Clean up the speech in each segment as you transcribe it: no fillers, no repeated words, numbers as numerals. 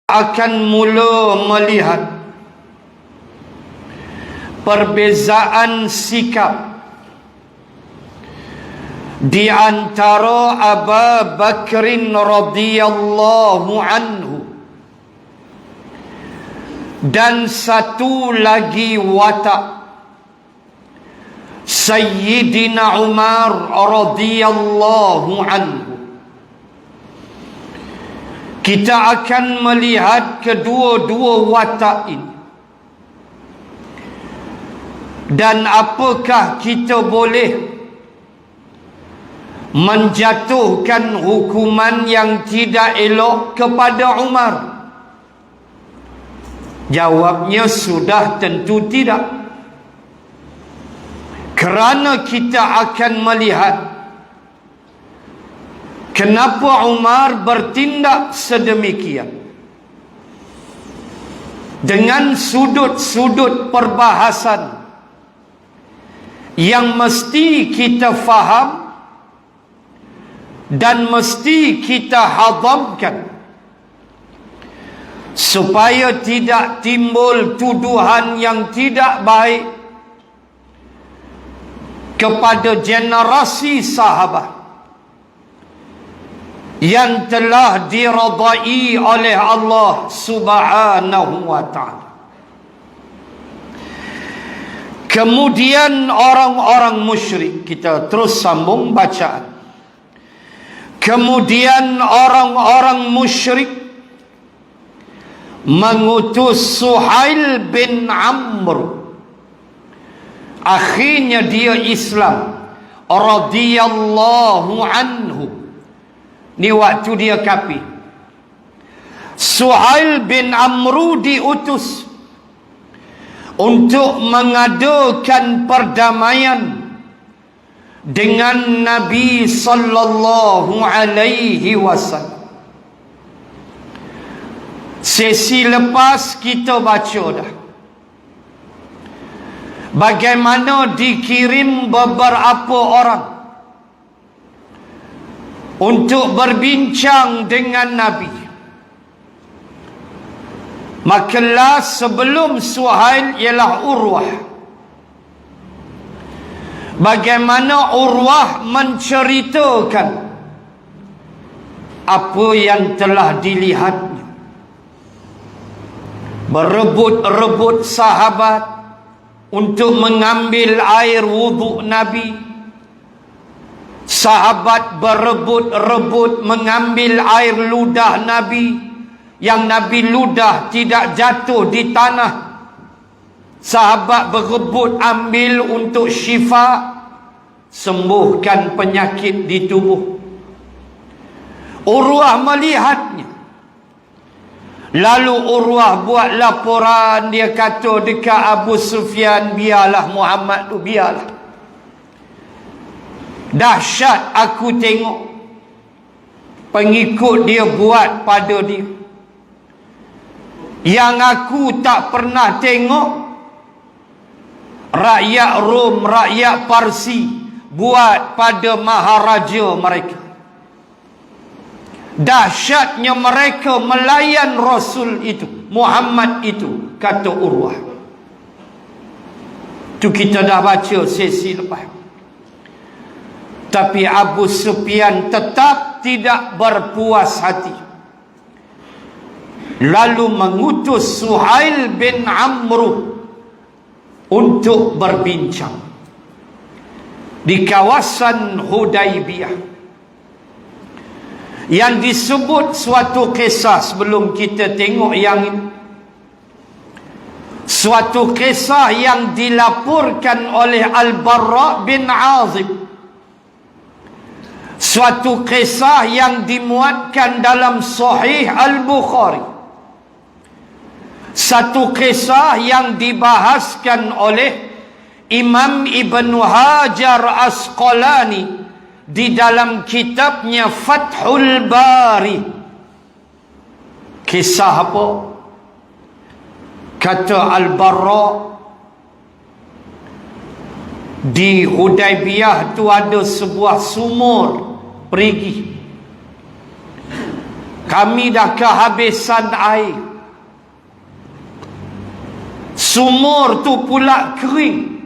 akan mula melihat perbezaan sikap di antara Abu Bakrin radhiyallahu anhu dan satu lagi watak Sayyidina Umar radhiyallahu anhu. Kita akan melihat kedua-dua watak ini. Dan apakah kita boleh menjatuhkan hukuman yang tidak elok kepada Umar? Jawabnya sudah tentu tidak. Kerana kita akan melihat kenapa Umar bertindak sedemikian dengan sudut-sudut perbahasan yang mesti kita faham dan mesti kita hadamkan supaya tidak timbul tuduhan yang tidak baik kepada generasi sahabat yang telah diradai oleh Allah Subhanahu wa ta'ala. Kemudian orang-orang musyrik, kita terus sambung bacaan. Kemudian orang-orang musyrik mengutus Suhail bin Amr. Akhirnya dia Islam radhiyallahu anhu. Ni waktu dia kafir. Suhail bin Amr diutus untuk mengadakan perdamaian dengan Nabi sallallahu alaihi wasallam. Sesi lepas kita baca dah bagaimana dikirim beberapa orang untuk berbincang dengan Nabi. Makalah sebelum Suhail ialah Urwah. Bagaimana Urwah menceritakan apa yang telah dilihatnya. Berebut-rebut sahabat untuk mengambil air wuduk Nabi. Sahabat berebut-rebut mengambil air ludah Nabi, yang Nabi ludah tidak jatuh di tanah. Sahabat berebut ambil untuk syifa, sembuhkan penyakit di tubuh. Urwah melihatnya. Lalu Urwah buat laporan, dia kata dekat Abu Sufyan, biarlah Muhammad tu, biarlah. Dahsyat aku tengok pengikut dia buat pada dia. Yang aku tak pernah tengok rakyat Rom, rakyat Parsi buat pada maharaja mereka. Dahsyatnya mereka melayan Rasul itu, Muhammad itu, kata Urwah. Itu kita dah baca sesi lepas. Tapi Abu Sufyan tetap tidak berpuas hati. Lalu mengutus Suhail bin Amr untuk berbincang di kawasan Hudaibiyah. Yang disebut suatu kisah sebelum kita tengok yang ini. Suatu kisah yang dilaporkan oleh Al-Barra bin Azib. Suatu kisah yang dimuatkan dalam Sahih Al-Bukhari. Satu kisah yang dibahaskan oleh Imam Ibn Hajar Asqalani di dalam kitabnya Fathul Bari. Kisah apa? Kata Al-Barra, di Hudaibiyah tu ada sebuah sumur perigi. Kami dah kehabisan air. Sumur tu pula kering.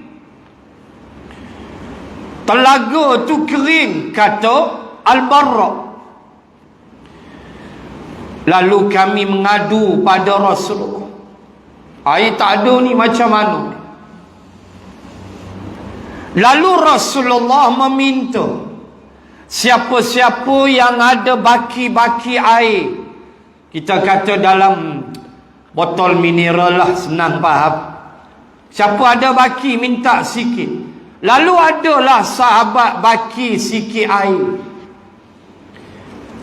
Telaga tu kering, kata Al-Barra. Lalu kami mengadu pada Rasulullah. Air tak ada ni macam mana? Lalu Rasulullah meminta, siapa-siapa yang ada baki-baki air, kita kata dalam botol mineral lah, senang faham. Siapa ada baki, minta sikit. Lalu adalah sahabat baki sikit air.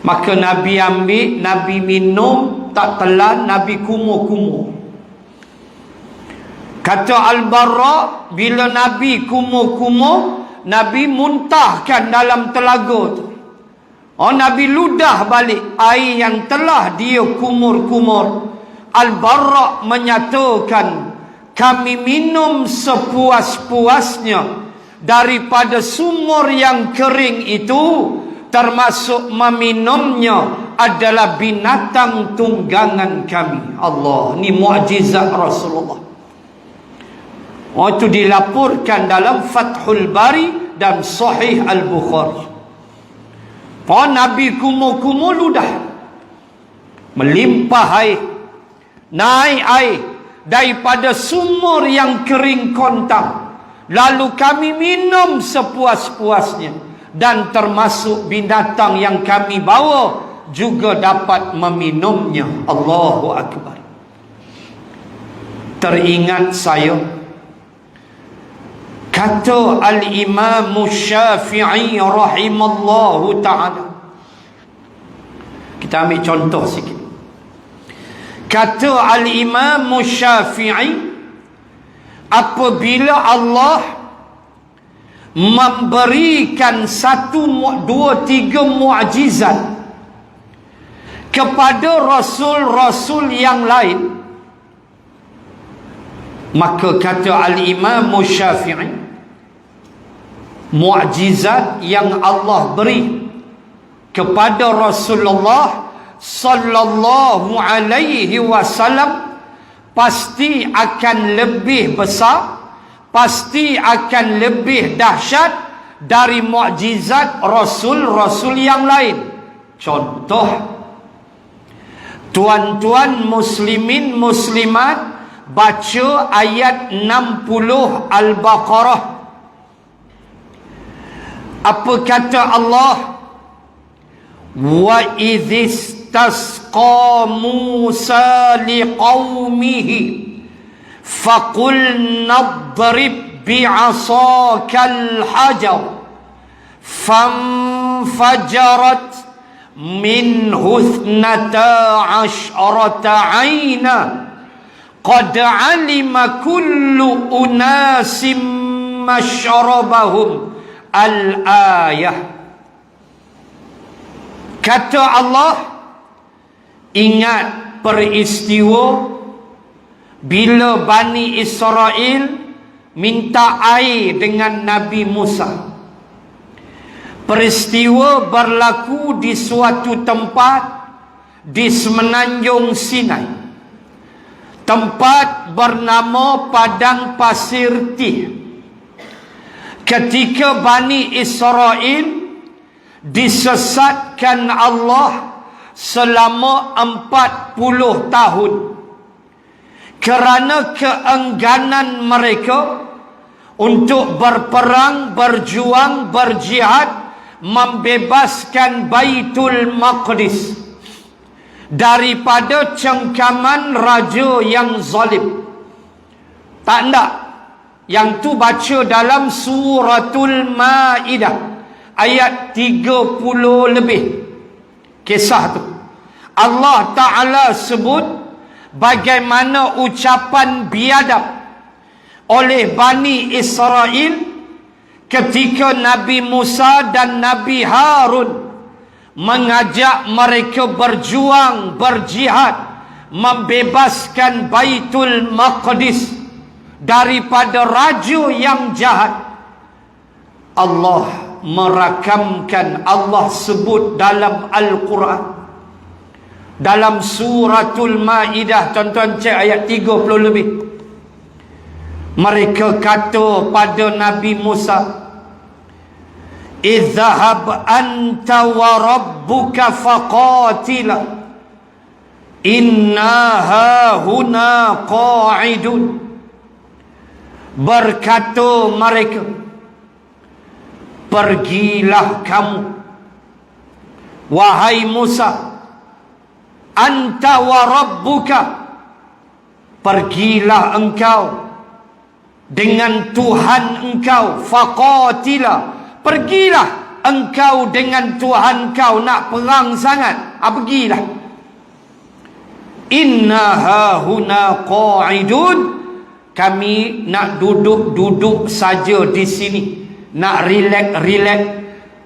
Maka Nabi ambil, Nabi minum, tak telan, Nabi kumur-kumur. Kata Al-Barra, bila Nabi kumur-kumur, Nabi muntahkan dalam telaga tu. Nabi ludah balik air yang telah dia kumur-kumur. Al-Barra menyatakan, kami minum sepuas-puasnya daripada sumur yang kering itu, termasuk meminumnya adalah binatang tunggangan kami. Allah, ni mukjizat Rasulullah. Itu dilaporkan dalam Fathul Bari dan Sahih Al-Bukhari. Nabi kumur-kumur ludah, melimpah air, naik air daripada sumur yang kering kontang. Lalu kami minum sepuas-puasnya, dan termasuk binatang yang kami bawa juga dapat meminumnya. Allahu Akbar. Teringat saya, kata Al-Imam Syafi'i rahimallahu ta'ala. Kita ambil contoh sikit. Kata Al-Imam Syafi'i, apabila Allah memberikan 1, 2, 3 mukjizat kepada rasul-rasul yang lain, maka kata Al-Imam Syafi'i, mukjizat yang Allah beri kepada Rasulullah sallallahu alaihi wasallam pasti akan lebih besar, pasti akan lebih dahsyat dari mukjizat rasul-rasul yang lain. Contoh, tuan-tuan muslimin muslimat, baca ayat 60 Al-Baqarah. Apa kata Allah? Wa idhistasqa Musa liqaumihi faqul nadrib bi'asakal hajar fanfajarat minhu 12 'ayna qad 'alima kullu unasim mashrabahum. Al-ayah. Kata Allah, ingat peristiwa bila Bani Israel minta air dengan Nabi Musa. Peristiwa berlaku di suatu tempat di semenanjung Sinai. Tempat bernama Padang Pasir Tih. Ketika Bani Israel disesatkan Allah selama 40 tahun kerana keengganan mereka untuk berperang, berjuang, berjihad, membebaskan Baitul Maqdis daripada cengkaman raja yang zalim. Tak nak. Yang tu baca dalam suratul Maidah ayat 30 lebih. Kisah tu Allah Ta'ala sebut bagaimana ucapan biadab oleh Bani Israel ketika Nabi Musa dan Nabi Harun mengajak mereka berjuang, berjihad, membebaskan Baitul Maqdis daripada raja yang jahat. Allah merakamkan, Allah sebut dalam Al-Quran, Dalam suratul Maidah, tuan-tuan cek ayat 30 lebih. Mereka kata pada Nabi Musa, "Idhhab anta wa rabbuka faqatila inna hahuna qa'idun." Berkata mereka, "Pergilah kamu, wahai Musa, anta wa rabbuka, pergilah engkau dengan Tuhan engkau, faqatila, pergilah engkau dengan Tuhan kau, nak perang sangat, pergilah. Inna hahuna qa'idun, kami nak duduk-duduk saja di sini, nak relax,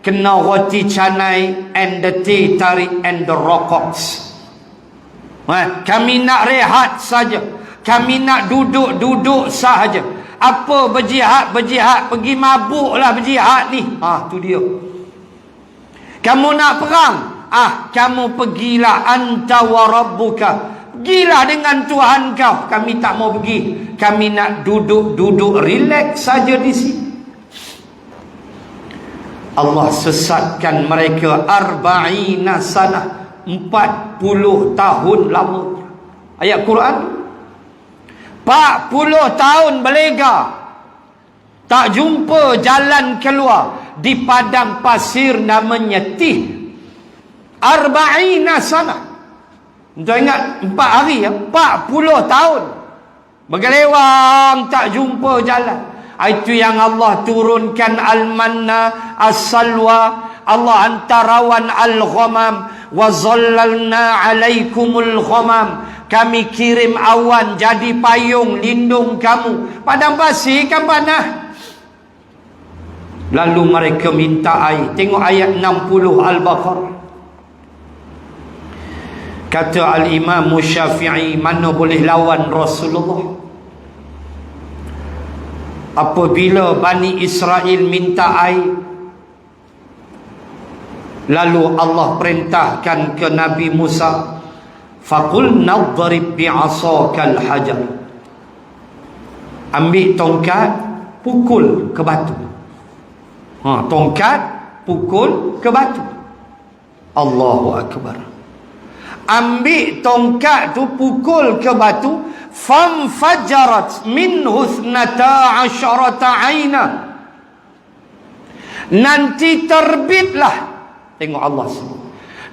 kena roti canai and the teh tarik and the rokok. Kami nak rehat saja, kami nak duduk-duduk sahaja. Apa berjihad, pergi mabuklah berjihad ni. Tu dia. Kamu nak perang, kamu pergilah anta wa rabbuka, pergilah dengan Tuhan kau. Kami tak mau pergi, kami nak duduk-duduk relax saja di sini. Allah sesatkan mereka 40 sanah, 40 tahun lama. Ayat Quran 40 tahun berlega, tak jumpa jalan keluar di padang pasir namanya Tih. 40 sanah. Tuan ingat 4 hari, 40 tahun bergelewang tak jumpa jalan. Itu yang Allah turunkan al-manna as-salwa, Allah hantar awan al-ghamam, wa zallalna alaikumul ghamam, kami kirim awan jadi payung lindung kamu. Padang pasir kan panas. Lalu mereka minta air. Tengok ayat 60 Al-Baqarah. Kata Al-Imam Syafi'i, mana boleh lawan Rasulullah. Apabila Bani Israel minta air, lalu Allah perintahkan ke Nabi Musa, faqul nadrib bi'asakal hajar, ambil tongkat, pukul ke batu. Tongkat pukul ke batu. Allahu Akbar. Ambil tongkat tu, pukul ke batu, famfajarat minhu 12 aina, nanti terbitlah, tengok Allah sebut,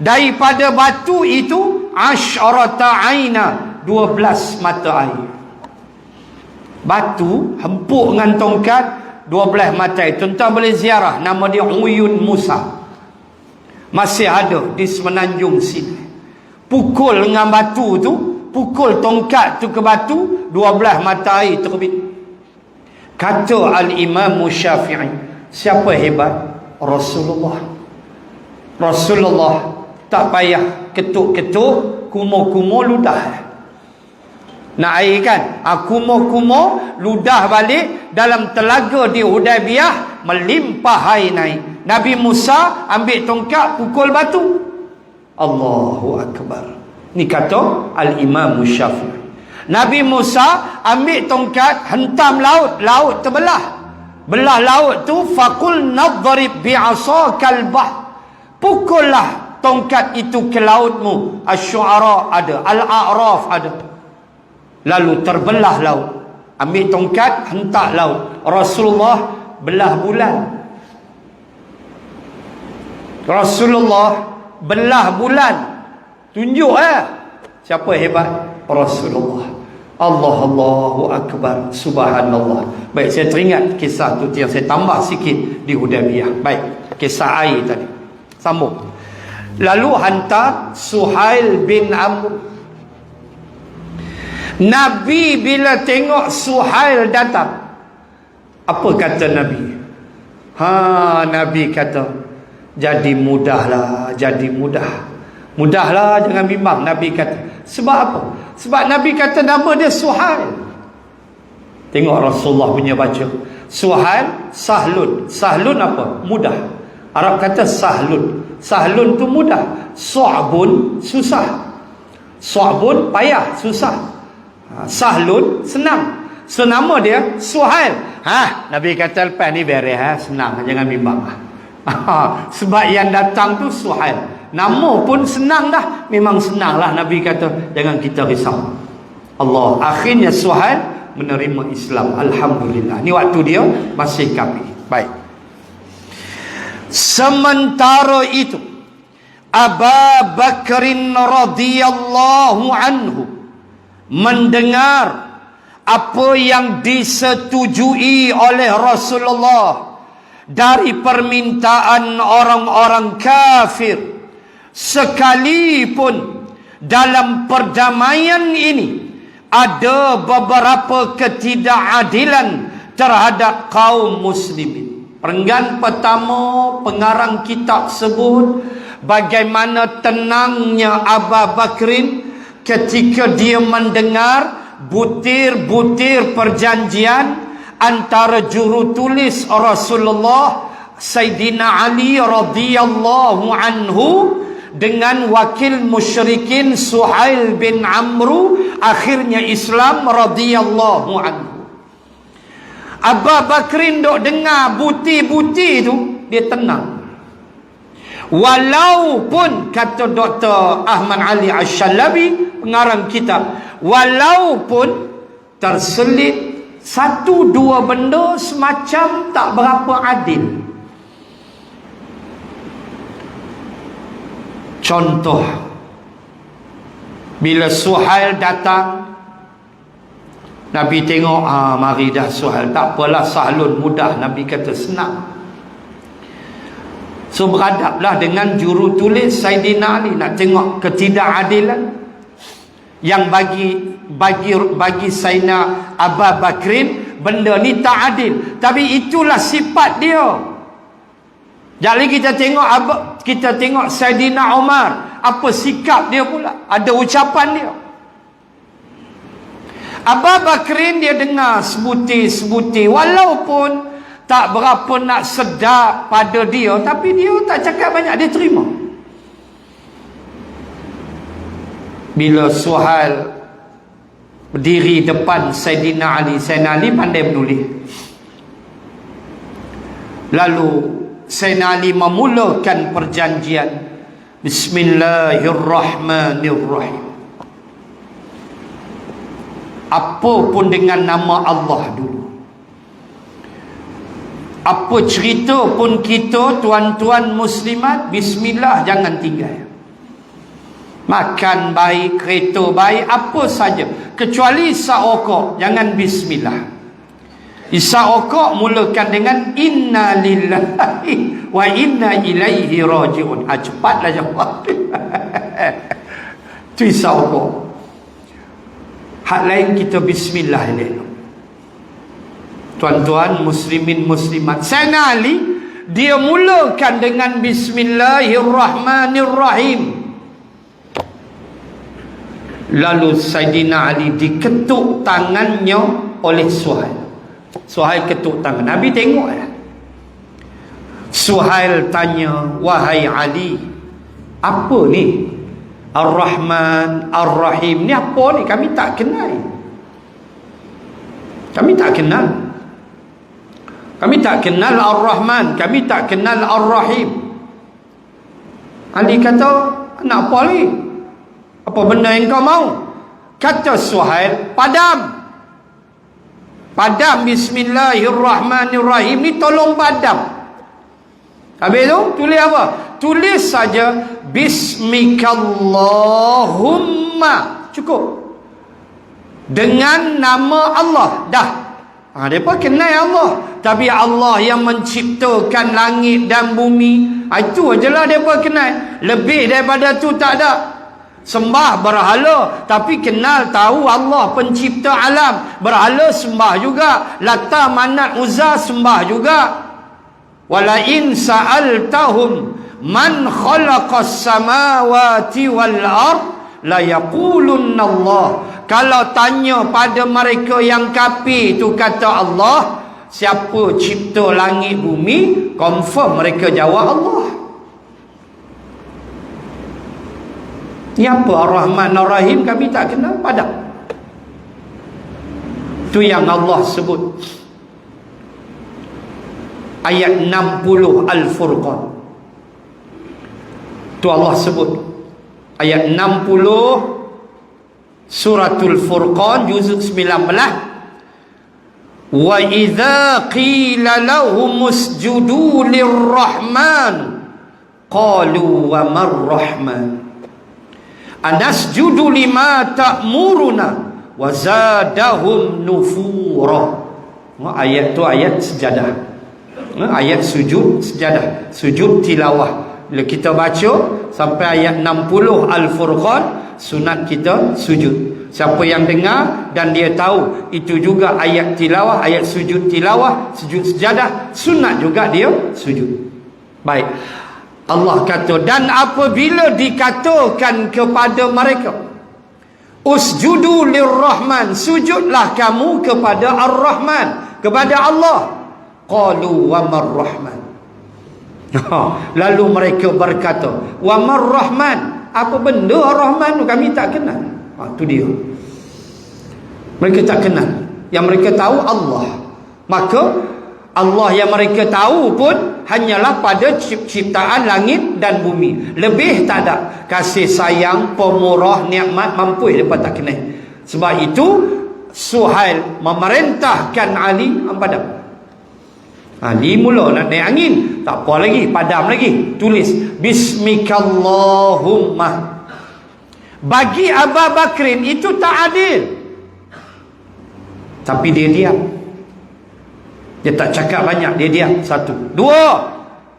daripada batu itu 10 aina, 12 mata air. Batu hempuk dengan tongkat, 12 mata air. Tuan-tuan boleh ziarah, nama dia Uyun Musa, masih ada di Semenanjung sini. Pukul dengan batu tu, pukul tongkat tu ke batu, 12 mata air terbit. Kata Al-Imam Syafi'i, siapa hebat? Rasulullah. Rasulullah tak payah ketuk-ketuk, kumur-kumur ludah. Nak air kan? Kumur-kumur ludah balik dalam telaga di Hudaybiyah, melimpah air naik. Nabi Musa ambil tongkat, pukul batu. Allahu Akbar. Ni kata Al-Imam Syafi'i. Nabi Musa ambil tongkat, hentam laut, laut terbelah. Belah laut tu, faqul nadrib bi'asakal bahr, pukullah tongkat itu ke lautmu. Asy-Syu'ara ada, Al-A'raf ada. Lalu terbelah laut. Ambil tongkat, hentak laut. Rasulullah belah bulan. Rasulullah belah bulan. Tunjuk siapa hebat? Rasulullah. Allahu Akbar. Subhanallah. Baik, saya teringat kisah tu yang saya tambah sikit di Hudaybiyah. Baik, kisah air tadi. Sambung. Lalu hantar Suhail bin Amr. Nabi bila tengok Suhail datang, apa kata Nabi? Nabi kata, jadi mudahlah, jadi mudah. Mudahlah, jangan bimbang. Nabi kata. Sebab apa? Sebab Nabi kata nama dia Suhail. Tengok Rasulullah punya baca. Suhail, Sahlun. Sahlun apa? Mudah. Arab kata Sahlun. Sahlun tu mudah. Su'bun, susah. Su'bun payah, susah. Sahlun senang. So nama dia Suhail. Nabi kata lepas ni beres, senang, jangan bimbang. Sebab yang datang tu Suhail. Nama pun senang dah. Memang senang lah. Nabi kata jangan kita risau. Allah, akhirnya Suhail menerima Islam. Alhamdulillah. Ni waktu dia masih kafir. Baik. Sementara itu Abu Bakrin radhiyallahu anhu mendengar apa yang disetujui oleh Rasulullah dari permintaan orang-orang kafir, sekalipun dalam perdamaian ini ada beberapa ketidakadilan terhadap kaum muslimin. Perenggan pertama, pengarang kitab sebut bagaimana tenangnya Abu Bakrin ketika dia mendengar butir-butir perjanjian antara jurutulis Rasulullah Sayyidina Ali radhiyallahu anhu dengan wakil musyrikin Suhail bin Amru, akhirnya Islam radhiyallahu anhu. Abu Bakrin dok dengar butir-butir tu, dia tenang. Walaupun kata Dr. Ahmad Ali Ash-Shalabi, pengarang kitab, walaupun terselit satu dua benda semacam tak berapa adil. Contoh, bila Suhail datang, Nabi tengok, mari dah Suhail, tak apalah, Sahlun mudah. Nabi kata senang. So berhadaplah dengan jurutulis Sayyidina Ali, nak tengok ketidakadilan yang bagi Sayyidina Abu Bakrin benda ni tak adil, tapi itulah sifat dia. Jadi kita tengok Sayyidina Umar, apa sikap dia pula, ada ucapan dia. Abu Bakrin dia dengar sebutir-sebutir, walaupun tak berapa nak sedap pada dia, tapi dia tak cakap banyak, dia terima. Bila Suhail berdiri depan Sayyidina Ali, Sayyidina Ali pandai menulis. Lalu Sayyidina Ali memulakan perjanjian, Bismillahirrahmanirrahim. Apa pun dengan nama Allah dulu. Apa cerita pun kita, tuan-tuan muslimat, bismillah jangan tinggal. Makan baik, kereta baik, apa saja, kecuali isyak okok, jangan bismillah. Isyak okok mulakan dengan inna lillahi wa inna ilaihi raji'un. Cepatlah jawab. Itu isyak okok. Hak lain kita bismillah elok. Tuan-tuan muslimin muslimat, Sayyidina Ali dia mulakan dengan Bismillahirrahmanirrahim. Lalu Sayyidina Ali diketuk tangannya oleh Suhail. Suhail ketuk tangan, Nabi tengok ya. Suhail tanya, wahai Ali, apa ni Ar-Rahman Ar-Rahim ni, apa ni? Kami tak kenal. Kami tak kenal Ar-Rahman, kami tak kenal Ar-Rahim. Ali kata, nak apa lagi? Apa benda yang kau mau? Kata Suhail, padam Bismillahirrahmanirrahim ni, tolong padam. Habis tu tulis apa? Tulis saja Bismikallahumma, cukup. Dengan nama Allah, dah. Mereka kenal Allah, tapi Allah yang menciptakan langit dan bumi, itu ajalah mereka kenal. Lebih daripada tu tak ada. Sembah berhala, tapi kenal tahu Allah pencipta alam. Berhala sembah juga, Lata, Manat, Uzza sembah juga. Wala in sa'altahum man khalaqas samawati wal ard la yaqulunna Allah. Kalau tanya pada mereka yang kafir tu, kata Allah, siapa cipta langit bumi, confirm mereka jawab Allah. Ni apa Ar-Rahman Ar-Rahim kami tak kenal? Padam. Tu yang Allah sebut. Ayat 60 Al-Furqan. Tu Allah sebut. Ayat 60 Suratul Furqan juzuk 19. Wa idza qila lahum usjudu lirrahman qalu wa marrahman anasjudu lima ta'muruna wa zadahum nufura. Ayat tu ayat sejadah, ayat sujud sejadah, sujud tilawah. Bila kita baca sampai ayat 60 Al-Furqan, sunat kita sujud. Siapa yang dengar dan dia tahu itu juga ayat tilawah, ayat sujud tilawah, sujud sejadah, sunat juga dia sujud. Baik. Allah kata, dan apabila dikatakan kepada mereka, usjudu lirrahman, sujudlah kamu kepada Ar-Rahman, kepada Allah. Qalu wa marrahman. Lalu mereka berkata, wa marrahman, apa benda Ar-Rahman tu kami tak kenal. Itu dia. Mereka tak kenal. Yang mereka tahu Allah. Maka Allah yang mereka tahu pun hanyalah pada ciptaan langit dan bumi. Lebih tak ada. Kasih sayang, pemurah, nikmat, mampu mereka tak kenal. Sebab itu Suhail memerintahkan Ali padam. Ali mula nak naik angin, tak apa lagi, padam lagi. Tulis Bismikallahumma. Bagi Abu Bakrin itu tak adil. Tapi dia diam. Dia tak cakap banyak, dia diam. Satu. Dua,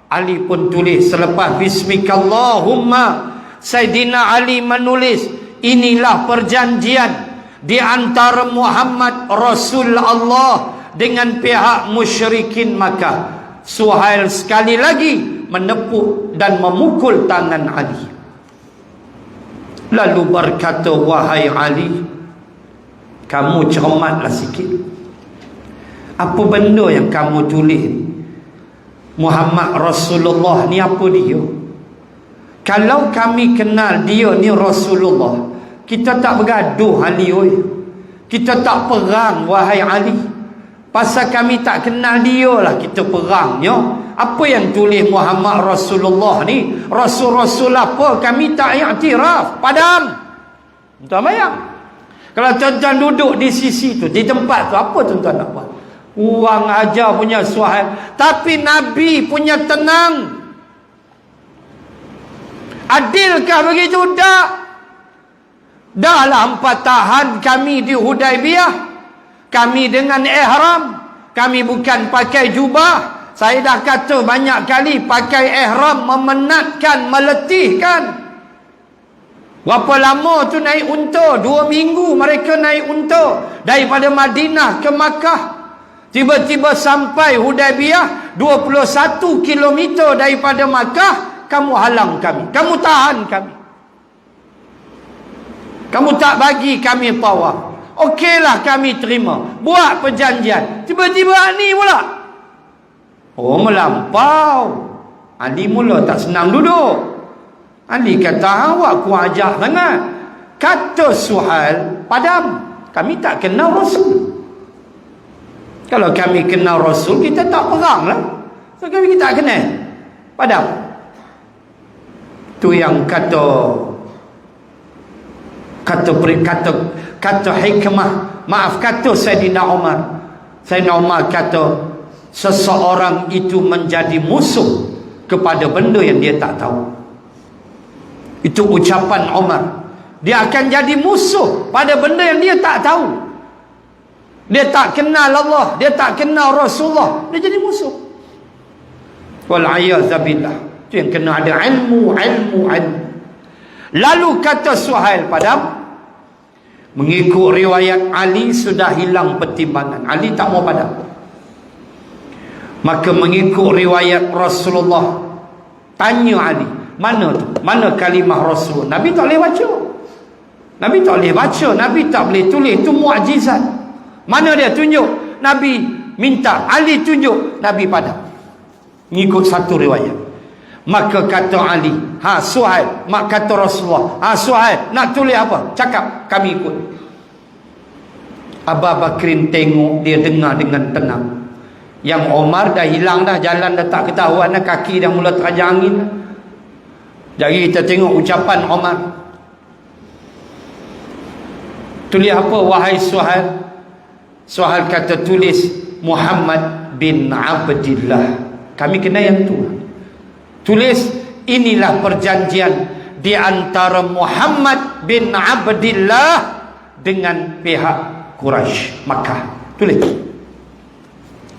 Ali pun tulis selepas Bismikallahumma, Sayyidina Ali menulis, inilah perjanjian di antara Muhammad Rasul Allah dengan pihak musyrikin Makkah. Suhail sekali lagi menepuk dan memukul tangan Ali. Lalu berkata, wahai Ali, kamu cermatlah sikit. Apa benda yang kamu tulis? Muhammad Rasulullah ni apa dia? Kalau kami kenal dia ni Rasulullah, kita tak bergaduh Ali oi. Kita tak perang wahai Ali. Pasal kami tak kenal dia lah kita perangnya. Apa yang tulis Muhammad Rasulullah ni? Rasul-Rasul apa? Kami tak iktiraf. Padam. Tuan bayang. Kalau tuan-tuan duduk di sisi tu, di tempat tu, apa tuan-tuan nak buat? Uang ajar punya Suhail. Tapi Nabi punya tenang. Adilkah begitu? Tak. Dahlah 4 tahan kami di Hudaibiyah. Kami dengan ihram. Kami bukan pakai jubah. Saya dah kata banyak kali, pakai ihram memenatkan, meletihkan. Berapa lama tu naik unta? 2 minggu mereka naik unta daripada Madinah ke Makkah. Tiba-tiba sampai Hudaibiyah, 21 km daripada Makkah. Kamu halang kami, kamu tahan kami, kamu tak bagi kami tawaf. Okeylah, kami terima, buat perjanjian. Tiba-tiba ni pula, oh melampau. Ali mula tak senang duduk. Ali kata, awak kurang ajar sangat. Kata Suhail, padam. Kami tak kenal Rasul. Kalau kami kenal Rasul, kita tak perang lah. So kami tak kenal. Padam. Tu yang kata hikmah. Maaf, kata Sayyidina Umar. Sayyidina Umar kata, seseorang itu menjadi musuh kepada benda yang dia tak tahu. Itu ucapan Umar. Dia akan jadi musuh pada benda yang dia tak tahu. Dia tak kenal Allah, dia tak kenal Rasulullah, dia jadi musuh. Wal'iyadzabillah. Itu yang kena ada ilmu. Lalu kata Suhail padam, mengikut riwayat Ali sudah hilang pertimbangan. Ali tak mau padam. Maka mengikut riwayat Rasulullah, tanya Ali, mana tu? Mana kalimah Rasul? Nabi tak boleh baca. Nabi tak boleh baca, Nabi tak boleh tulis. Itu mukjizat. Mana dia tunjuk? Nabi minta, Ali tunjuk, Nabi padam. Mengikut satu riwayat. Maka kata Ali, Suhail. Mak kata Rasulullah, Suhail, nak tulis apa? Cakap, kami ikut. Abu Bakrin tengok, dia dengar dengan tenang. Yang Omar dah hilang dah, jalan dah tak ketahuan dah, kaki dah mula terajang angin dah. Jadi kita tengok ucapan Omar. Tulis apa wahai Suhail? Suhail kata, tulis Muhammad bin Abdillah. Kami kena yang tu. Tulis, inilah perjanjian di antara Muhammad bin Abdillah dengan pihak Quraisy Makkah. Tulis.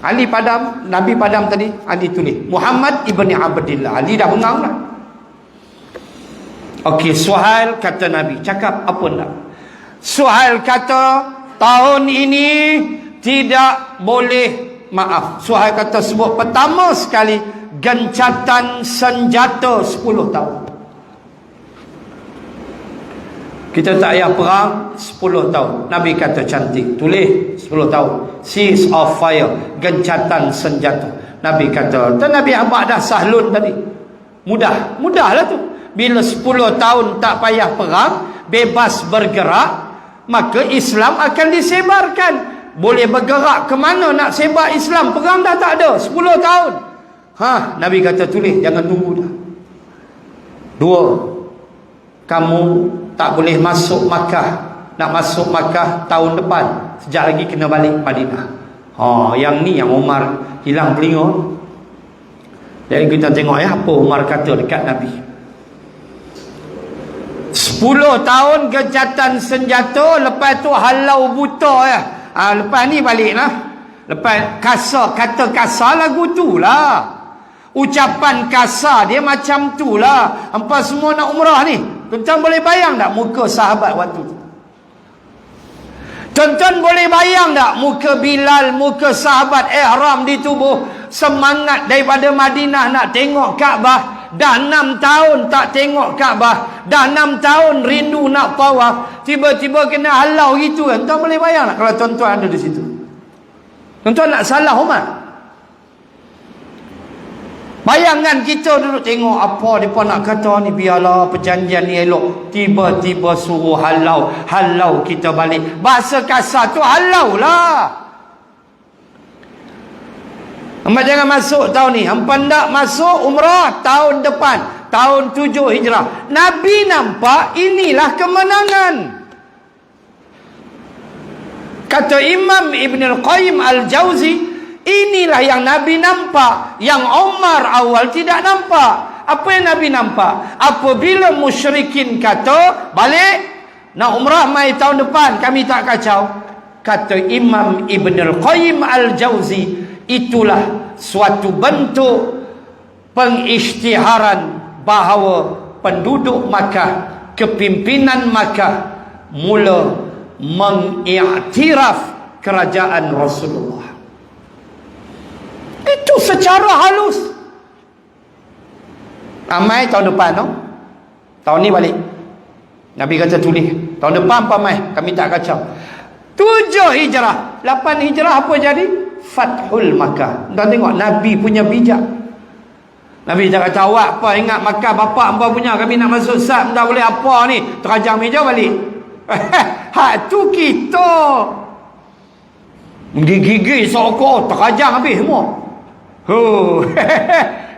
Ali padam, Nabi padam tadi, Ali tulis Muhammad ibn Abdillah. Ali dah bengang dah. Okey, Suhail kata Nabi, cakap apa nak? Suhail kata, tahun ini tidak boleh, maaf, Suhail kata sebut pertama sekali gencatan senjata 10 tahun. Kita tak payah perang 10 tahun. Nabi kata cantik, tulis 10 tahun. Cease of fire, gencatan senjata. Nabi kata, dan Nabi abad dah sahlun tadi. Mudahlah tu. Bila 10 tahun tak payah perang, bebas bergerak, maka Islam akan disebarkan. Boleh bergerak ke mana nak sebar Islam? Perang dah tak ada, 10 tahun. Nabi kata tulis, jangan tunggu dah. 2, kamu tak boleh masuk Makkah. Nak masuk Makkah tahun depan, sejak lagi kena balik Madinah. Yang ni yang Umar hilang telinga. Jadi kita tengok apa Umar kata dekat Nabi. 10 tahun gencatan senjata, lepas tu halau buta . Lepas ni balik lah. Lepas kata kasar lagu tu lah. Ucapan kasar dia macam tu lah. Hampa semua nak umrah ni, tuan-tuan boleh bayang tak muka sahabat waktu tu? Tuan-tuan boleh bayang tak muka Bilal, muka sahabat ihram di tubuh, semangat daripada Madinah nak tengok Kaabah. Dah 6 tahun tak tengok Kaabah, dah 6 tahun rindu nak tawaf, tiba-tiba kena halau gitu kan? Tuan boleh bayang tak kalau tuan-tuan ada di situ? Tuan-tuan nak salah Umar? Bayangkan kita duduk tengok apa mereka nak kata ni, biarlah perjanjian ni elok, tiba-tiba suruh halau kita balik. Bahasa kasar tu halau lah. Hamba jangan masuk tahun ni, hamba nak masuk umrah tahun depan, tahun 7 Hijrah. Nabi nampak inilah kemenangan. Kata Imam Ibn Al-Qayyim Al-Jauzi, inilah yang Nabi nampak, yang Umar awal tidak nampak. Apa yang Nabi nampak? Apabila musyrikin kata, balik, nak umrah mai tahun depan, kami tak kacau. Kata Imam Ibn Al-Qayyim Al-Jauzi, itulah suatu bentuk pengisytiharan bahawa penduduk Makkah, kepimpinan Makkah mula mengiktiraf kerajaan Rasulullah. Itu secara halus. Amai tahun depan, no? Tahun ni balik. Nabi kata tulis, tahun depan apa mai, kami tak kacau. 7 Hijrah, 8 Hijrah apa jadi? Fathul Makkah. Tuan tengok Nabi punya bijak. Nabi tak kata, awak apa ingat Makkah bapak hangpa punya, kami nak masuk sat, tak boleh apa ni, terajang meja balik. Hak tu kita gigi-gigi sokok terajang habis semua.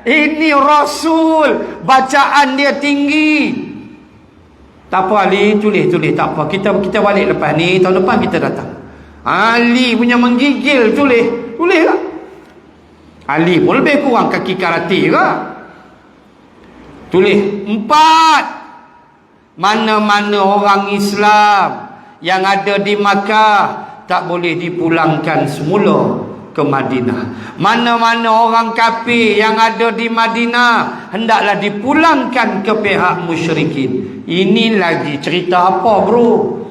Ini Rasul, bacaan dia tinggi. Tak apa Ali, tulis tak apa, kita balik lepas ni, tahun depan kita datang. Ali punya menggigil, tulis lah. Ali pun lebih kurang kaki karate ke? Tulis 4. Mana-mana orang Islam yang ada di Makkah tak boleh dipulangkan semula ke Madinah. Mana-mana orang kafir yang ada di Madinah hendaklah dipulangkan ke pihak musyrikin. Ini lagi cerita apa, bro?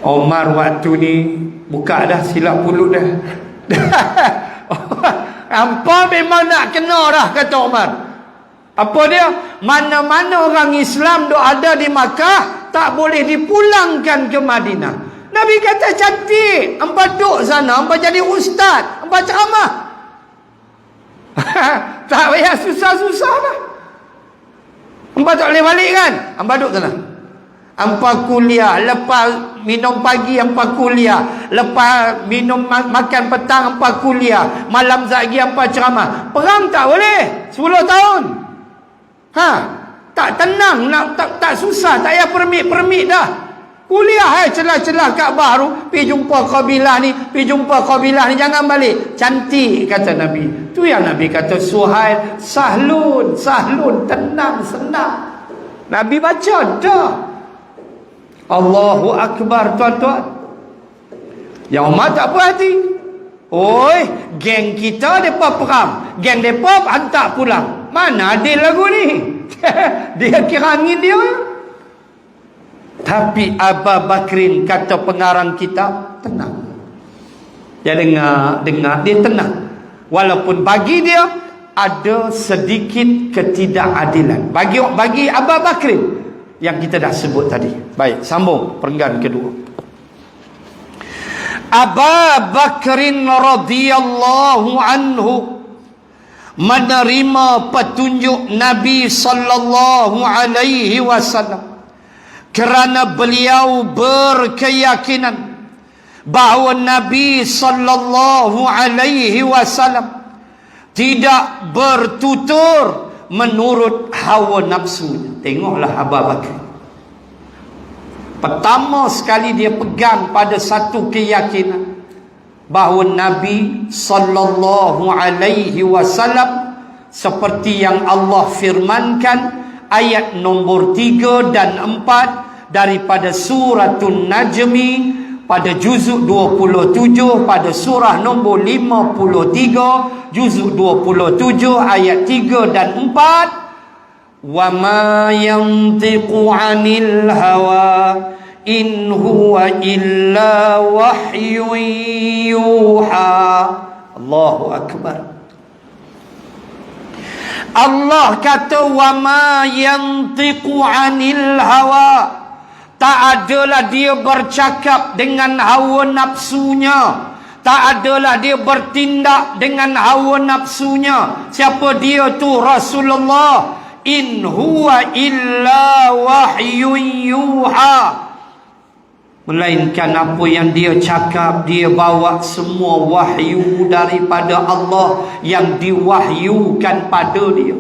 Omar waktu ni buka dah silap pulut dah. Apa memang nak kena dah, kata Omar. Apa dia? Mana-mana orang Islam dok ada di Makkah tak boleh dipulangkan ke Madinah. Nabi kata cantik, hangpa duduk sana, hangpa jadi ustaz, hangpa ceramah. Tak payah susah-susah dah. Hampa tak boleh balik kan? Hampa duduk sana. Hampa kuliah, lepas minum pagi hampa kuliah, lepas minum makan petang hampa kuliah, malam lagi hampa ceramah. Perang tak boleh 10 tahun. Tak tenang, tak susah, tak payah permit dah. Kuliah celah-celah Kaabah tu, pergi jumpa kabilah ni, jangan balik. Cantik kata Nabi. Tu yang Nabi kata Suhail, sahlun, tenang, senang. Nabi baca dah. Allahu Akbar, tuan-tuan. Yang Umar tak puas hati. Oi, geng kita depa perang, geng depa hantar pulang. Mana adil lagu ni? Dia kira angin dia. Tapi Abu Bakrin kata pengarang kitab, tenang. Dia dengar, dia tenang. Walaupun bagi dia ada sedikit ketidakadilan. Bagi Abu Bakrin yang kita dah sebut tadi. Baik, sambung perenggan kedua. Abu Bakrin radhiyallahu anhu menerima petunjuk Nabi sallallahu alaihi wasallam kerana beliau berkeyakinan bahawa Nabi sallallahu alaihi wasallam tidak bertutur menurut hawa nafsunya. Tengoklah Abu Bakar. Pertama sekali dia pegang pada satu keyakinan bahawa Nabi sallallahu alaihi wasallam seperti yang Allah firmankan ayat nombor 3 dan 4 daripada suratul Najmi pada juzuk 27, pada surah nombor 53 juzuk 27 ayat 3 dan 4. Wa ma yantiqu 'anil hawa in huwa illa wahyun yuha. Allahu Akbar. Allah kata wa ma yantiqu 'anil hawa. Tak adalah dia bercakap dengan hawa nafsunya. Tak adalah dia bertindak dengan hawa nafsunya. Siapa dia tu? Rasulullah. In huwa illa wahyun yuha. Melainkan apa yang dia cakap, dia bawa semua wahyu daripada Allah yang diwahyukan pada dia.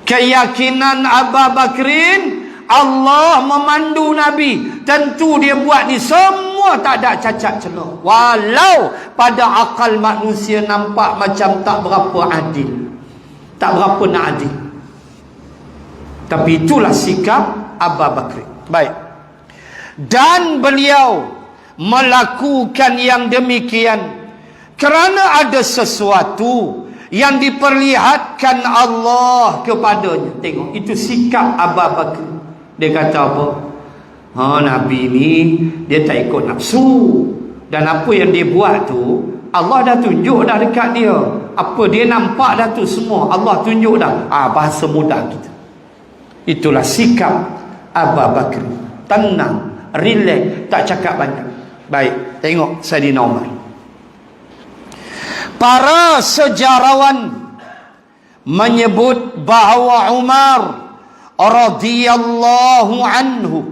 Keyakinan Abu Bakrin, Allah memandu Nabi, tentu dia buat ni semua tak ada cacat celah. Walau pada akal manusia nampak macam tak berapa adil, tak berapa nak adil, tapi itulah sikap Abu Bakr. Baik. Dan beliau melakukan yang demikian kerana ada sesuatu yang diperlihatkan Allah kepadanya. Tengok, itu sikap Abu Bakr. Dia kata apa? Nabi ni dia tak ikut nafsu, dan apa yang dia buat tu Allah dah tunjuk dah dekat dia. Apa dia nampak dah tu semua Allah tunjuk dah. Bahasa mudah kita. Itulah sikap Abu Bakr. Tenang, relax, tak cakap banyak. Baik, tengok Saidina Umar. Para sejarawan menyebut bahawa Umar radhiyallahu anhu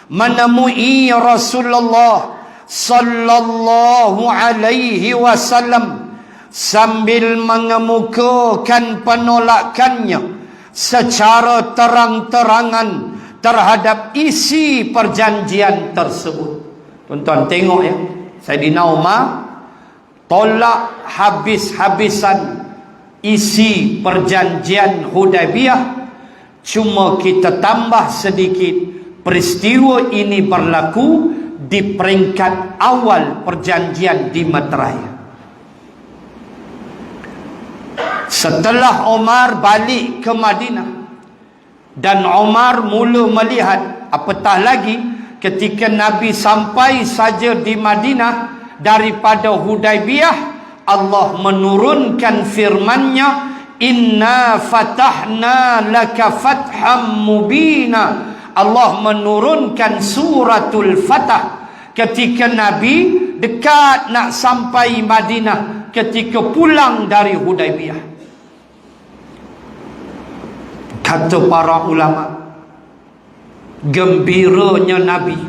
menemui Rasulullah sallallahu alaihi wasallam sambil mengemukakan penolakannya secara terang-terangan terhadap isi perjanjian tersebut. Tuan-tuan tengok ya, Saidina Umar tolak habis-habisan isi perjanjian Hudaibiyah. Cuma kita tambah sedikit, peristiwa ini berlaku di peringkat awal perjanjian di Matraya. Setelah Umar balik ke Madinah dan Umar mula melihat, apatah lagi ketika Nabi sampai saja di Madinah daripada Hudaibiyah, Allah menurunkan firman-Nya, inna fatahna laka fatham mubina. Allah menurunkan suratul Fatah ketika Nabi dekat nak sampai Madinah ketika pulang dari Hudaibiyah. Kata para ulama, gembiranya Nabi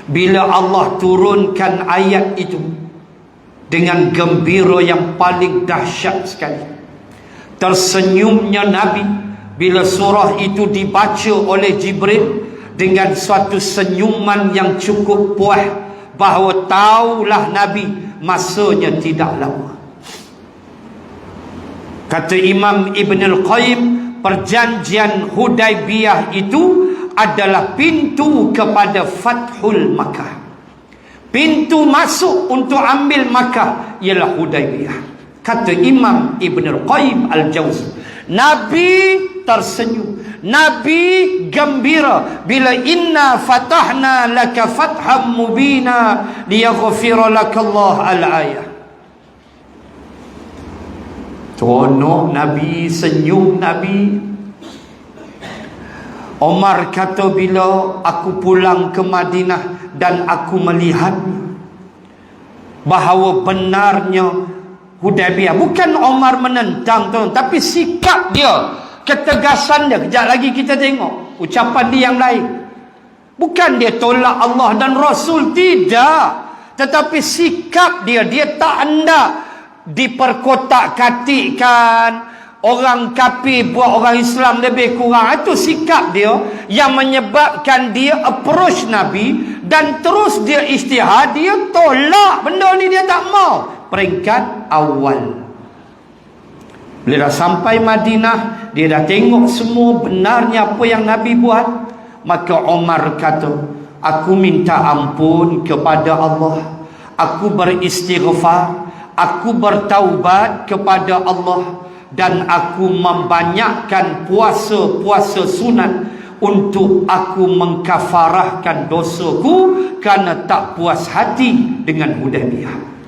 bila Allah turunkan ayat itu dengan gembira yang paling dahsyat sekali. Tersenyumnya Nabi bila surah itu dibaca oleh Jibril dengan suatu senyuman yang cukup puas, bahawa taulah Nabi masanya tidak lama. Kata Imam Ibn Al-Qayyim, perjanjian Hudaibiyah itu adalah pintu kepada Fathul Makkah. Pintu masuk untuk ambil Makkah ialah Hudaibiyah. Kata Imam Ibn Al-Qayyim Al-Jawzi, Nabi tersenyum, Nabi gembira bila inna fatahna laka fatham mubina liyaghfira lakallah al-ayah. Seronok Nabi, senyum Nabi. Omar kata, bila aku pulang ke Madinah dan aku melihat bahawa benarnya Hudaibiyah, bukan Omar menentang tu, tapi sikap dia, ketegasan dia. Kejap lagi kita tengok ucapan dia yang lain. Bukan dia tolak Allah dan Rasul, tidak, tetapi sikap dia, dia tak hendak diperkotak-katikkan, orang kafir buat orang Islam lebih kurang. Itu sikap dia yang menyebabkan dia approach Nabi, dan terus dia ijtihad, dia tolak benda ni, dia tak mau. Peringkat awal, bila dah sampai Madinah, dia dah tengok semua benarnya apa yang Nabi buat. Maka Omar kata, aku minta ampun kepada Allah, aku beristighfar, aku bertaubat kepada Allah, dan aku membanyakkan puasa-puasa sunat untuk aku mengkafarahkan dosaku kerana tak puas hati dengan Hudaibiyah.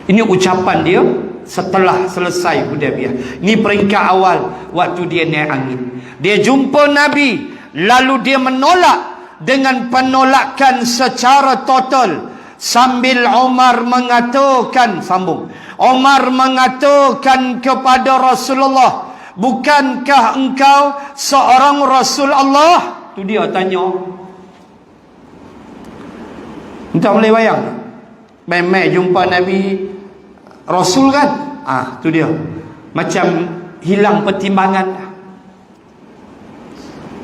Ini ucapan dia setelah selesai Hudaibiyah. Ini peringkat awal waktu dia naik angin. Dia jumpa Nabi, lalu dia menolak dengan penolakan secara total. Sambil Umar mengatakan, sambung, Umar mengatakan kepada Rasulullah, bukankah engkau seorang Rasul Allah? Tu dia tanya. Entah boleh bayang, mai jumpa Nabi Rasul kan? Tu dia, macam hilang pertimbangan.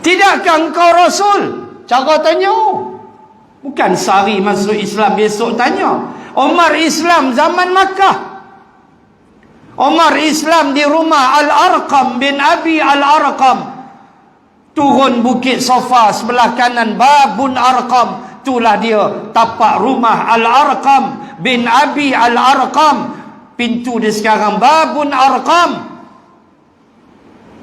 Tidakkah engkau Rasul? Cara tanya. Bukan sehari masuk Islam besok tanya. Umar Islam zaman Makkah. Umar Islam di rumah Al-Arqam bin Abi Al-Arqam. Turun Bukit Safa sebelah kanan Babun Arqam. Itulah dia tapak rumah Al-Arqam bin Abi Al-Arqam. Pintu dia sekarang Babun Arqam.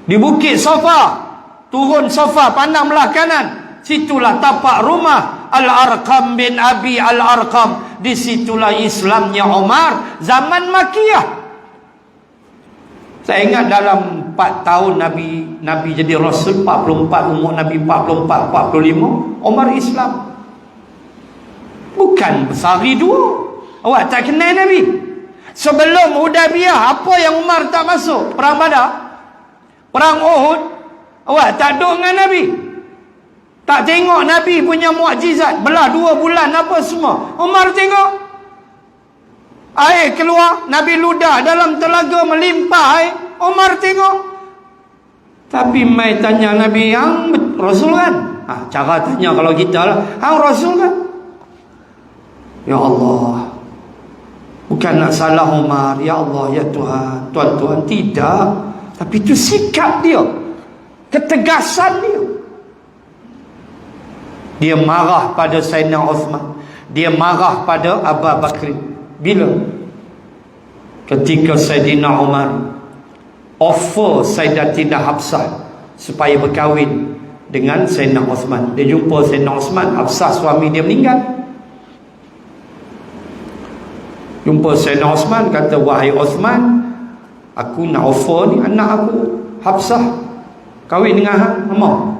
Di Bukit Safa, turun Safa, pandang belah kanan, situlah tapak rumah Al-Arqam bin Abi Al-Arqam. Disitulah Islamnya Umar zaman Makkiyah. Saya ingat dalam 4 tahun Nabi jadi Rasul, 44, umur Nabi 44, 45, Umar Islam. Bukan sehari dua. Awak tak kenal Nabi. Sebelum Hudaibiyah, apa yang Umar tak masuk? Perang Badar, perang Uhud. Awak tak duduk dengan Nabi, tak tengok Nabi punya mukjizat, belah 2 bulan apa semua. Umar tengok air keluar, Nabi ludah dalam telaga melimpah air, Umar tengok. Tapi mai tanya Nabi, hang Rasul kan? Cara tanya kalau kita lah, hang Rasul kan? Ya Allah, bukan nak salah Umar, ya Allah, ya Tuhan, Tuhan, tidak. Tapi itu sikap dia, ketegasan dia. Dia marah pada Sayyidina Uthman, dia marah pada Abu Bakr. Bila? Ketika Sayyidina Umar offer Sayyidatina Hafsah supaya berkahwin dengan Sayyidina Uthman. Dia jumpa Sayyidina Uthman, Hafsah suami dia meninggal. Jumpa Sayyidina Uthman, kata, wahai Uthman, aku nak offer ni anak aku Hafsah kahwin dengan hang, mau?